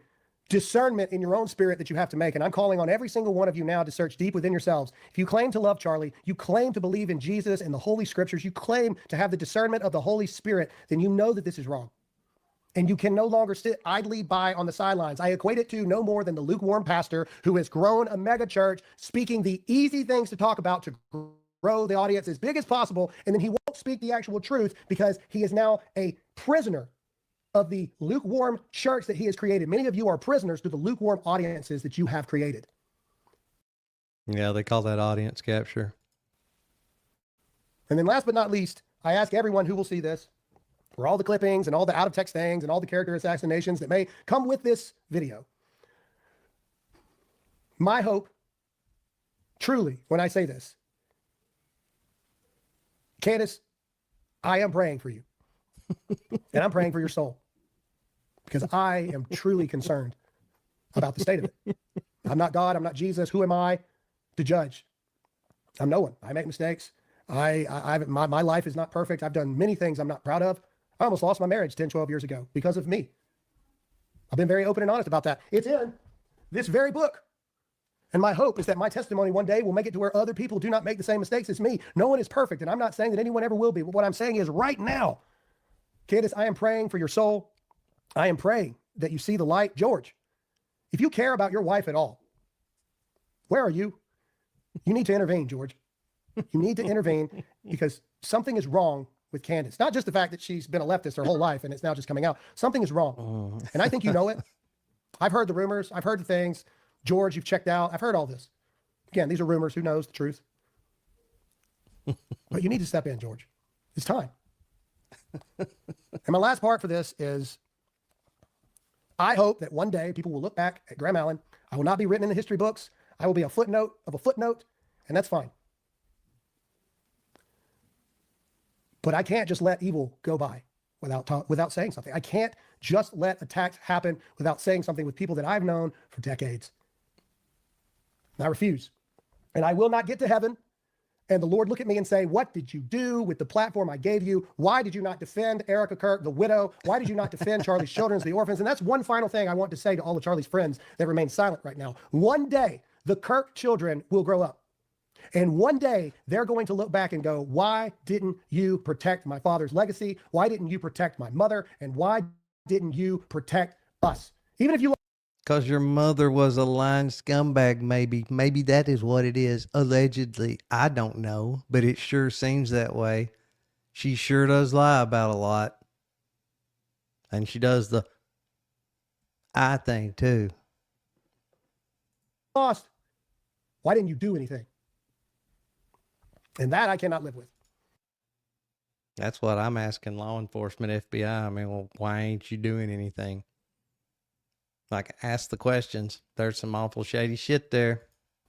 B: discernment in your own spirit that you have to make. And I'm calling on every single one of you now to search deep within yourselves. If you claim to love Charlie, you claim to believe in Jesus and the Holy Scriptures, you claim to have the discernment of the Holy Spirit, then you know that this is wrong. And you can no longer sit idly by on the sidelines. I equate it to no more than the lukewarm pastor who has grown a mega church, speaking the easy things to talk about to grow the audience as big as possible. And then he won't speak the actual truth because he is now a prisoner of the lukewarm church that he has created. Many of you are prisoners to the lukewarm audiences that you have created.
A: Yeah, they call that audience capture.
B: And then last but not least, I ask everyone who will see this, for all the clippings and all the out of text things and all the character assassinations that may come with this video. My hope, truly, when I say this, Candace, I am praying for you. And I'm praying for your soul. Because I am truly concerned about the state of it. I'm not God. I'm not Jesus. Who am I to judge? I'm no one. I make mistakes. My life is not perfect. I've done many things I'm not proud of. I almost lost my marriage 10, 12 years ago because of me. I've been very open and honest about that. It's in this very book. And my hope is that my testimony one day will make it to where other people do not make the same mistakes as me. No one is perfect, and I'm not saying that anyone ever will be. But what I'm saying is right now, Candace, I am praying for your soul. I am praying that you see the light. George, if you care about your wife at all, where are you? You need to intervene, George. You need to intervene because something is wrong with Candace. Not just the fact that she's been a leftist her whole life and it's now just coming out. Something is wrong. And I think you know it. I've heard the rumors. I've heard the things. George, you've checked out. I've heard all this. Again, these are rumors. Who knows the truth? But you need to step in, George. It's time. And my last part for this is I hope that one day people will look back at Graham Allen. I will not be written in the history books. I will be a footnote of a footnote, and that's fine. But I can't just let evil go by without saying something. I can't just let attacks happen without saying something with people that I've known for decades. And I refuse. And I will not get to heaven and the Lord look at me and say, what did you do with the platform I gave you? Why did you not defend Erica Kirk, the widow? Why did you not defend Charlie's children, the orphans? And that's one final thing I want to say to all of Charlie's friends that remain silent right now. One day, the Kirk children will grow up. And one day, they're going to look back and go, why didn't you protect my father's legacy? Why didn't you protect my mother? And why didn't you protect us? Even if you...
A: Because your mother was a lying scumbag, maybe. Maybe that is what it is, allegedly. I don't know, but it sure seems that way. She sure does lie about a lot. And she does the I thing, too.
B: Lost. Why didn't you do anything? And that I cannot live with.
A: That's what I'm asking law enforcement, FBI. I mean, well, why ain't you doing anything? Like, ask the questions. There's some awful shady shit there.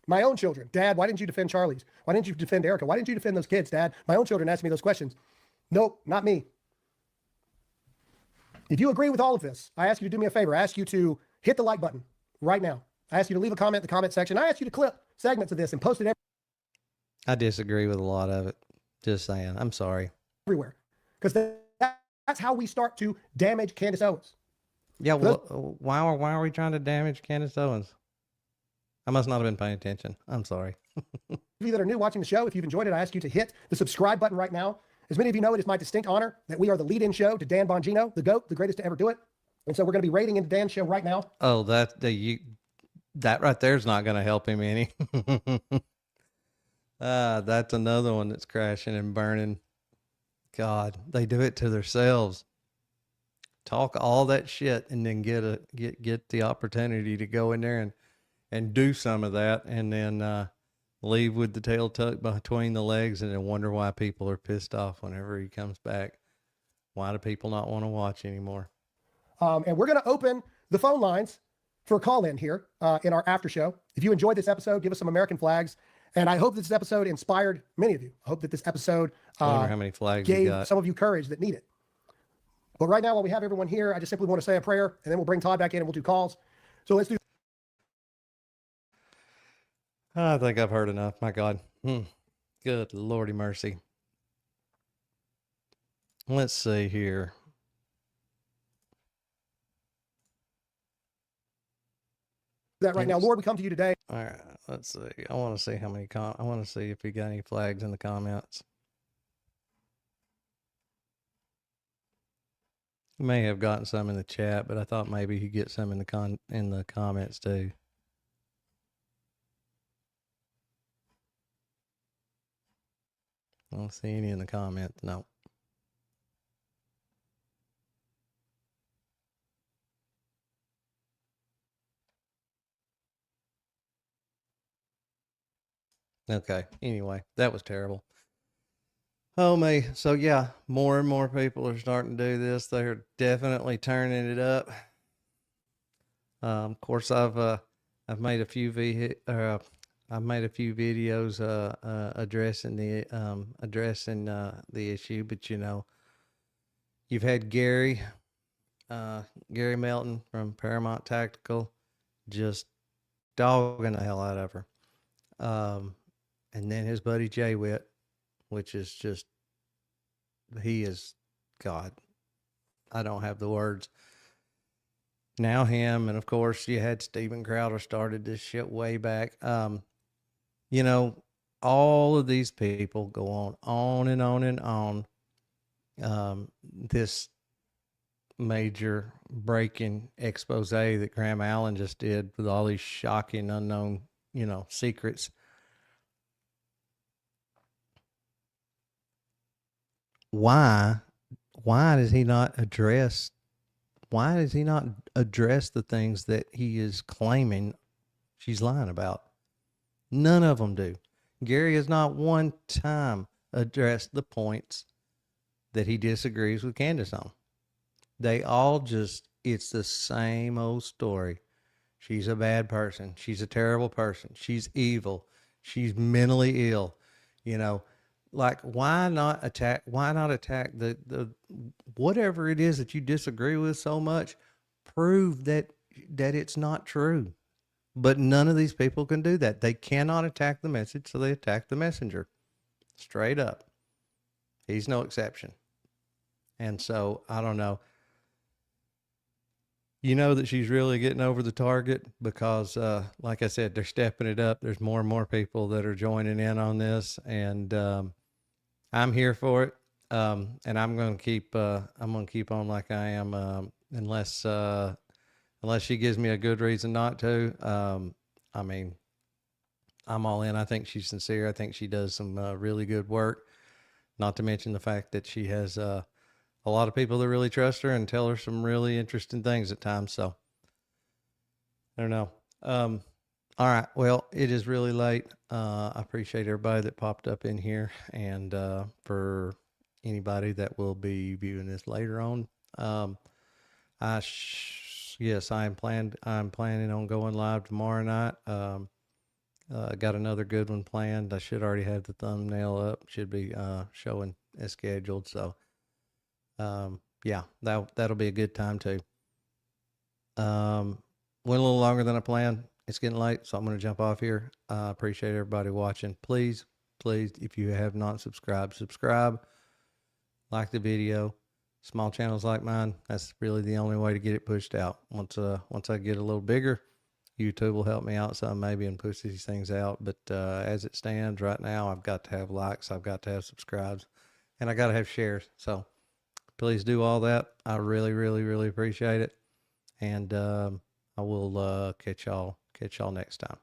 B: My own children. Dad, why didn't you defend Charlie's? Why didn't you defend Erica? Why didn't you defend those kids, Dad? My own children ask me those questions. Nope, not me. If you agree with all of this, I ask you to do me a favor. I ask you to hit the like button right now. I ask you to leave a comment in the comment section. I ask you to clip segments of this and post it
A: I disagree with a lot of it. Just saying. I'm sorry.
B: everywhere. Because that's how we start to damage Candace Owens.
A: Yeah, well, why are we trying to damage Candace Owens? I must not have been paying attention. I'm sorry.
B: Those of you that are new watching the show, if you've enjoyed it, I ask you to hit the subscribe button right now. As many of you know, it is my distinct honor that we are the lead-in show to Dan Bongino, the GOAT, the greatest to ever do it. And so we're going to be rating into Dan's show right now.
A: Oh, that right there is not going to help him any. That's another one that's crashing and burning. God, they do it to themselves. Talk all that shit and then get the opportunity to go in there and do some of that, and then leave with the tail tucked between the legs, and then wonder why people are pissed off whenever he comes back. Why do people not want to watch anymore?
B: And we're going to open the phone lines for a call in here in our after show. If you enjoyed this episode, give us some American flags. And I hope this episode inspired many of you. I hope that this episode
A: I wonder how many flags you
B: gave
A: got.
B: some of you courage that need it. But right now, while we have everyone here, I just simply want to say a prayer, and then we'll bring Todd back in and we'll do calls. So let's do.
A: I think I've heard enough. My God. Good Lordy mercy. Let's see here.
B: that right now. Lord, we come to you today.
A: All right. Let's see. I want to see how many I want to see if you got any flags in the comments. You may have gotten some in the chat, but I thought maybe he'd get some in the comments too. I don't see any in the comments. No. Okay. Anyway, that was terrible. Oh me. So yeah, more and more people are starting to do this. They're definitely turning it up. Of course, I've made a few I've made a few videos addressing the issue, but you know, you've had Gary Melton from Paramount Tactical just dogging the hell out of her. And then his buddy Jay Witt, which is just, he is God. I don't have the words. Now him, and of course you had Steven Crowder started this shit way back. You know, all of these people go on and on and on. This major breaking expose that Graham Allen just did with all these shocking unknown, you know, secrets. Why does he not address the things that he is claiming she's lying about? None of them do. Gary has not one time addressed the points that he disagrees with Candace on. They all just, it's the same old story. She's a bad person. She's a terrible person. She's evil. She's mentally ill. You know, like why not attack the whatever it is that you disagree with so much? Prove that it's not true. But none of these people can do that. They cannot attack the message, so they attack the messenger. Straight up. He's no exception. And so, I don't know. You know that she's really getting over the target because, like I said, they're stepping it up. There's more and more people that are joining in on this, and I'm here for it. And I'm going to keep on like I am, unless she gives me a good reason not to. I mean, I'm all in. I think she's sincere. I think she does some really good work. Not to mention the fact that she has a lot of people that really trust her and tell her some really interesting things at times. So I don't know. All right. Well, it is really late. I appreciate everybody that popped up in here, and for anybody that will be viewing this later on, yes, I'm planning on going live tomorrow night. Got another good one planned. I should already have the thumbnail up. Should be showing as scheduled. So yeah, that'll be a good time too. Went a little longer than I planned. It's getting late, so I'm going to jump off here. Appreciate everybody watching. Please, if you have not subscribed, subscribe, like the video. Small channels like mine, that's really the only way to get it pushed out. Once I get a little bigger, YouTube will help me out some maybe and push these things out. But as it stands right now, I've got to have likes, I've got to have subscribes, and I got to have shares. So please do all that. I really, really, really appreciate it. And I will catch y'all next time.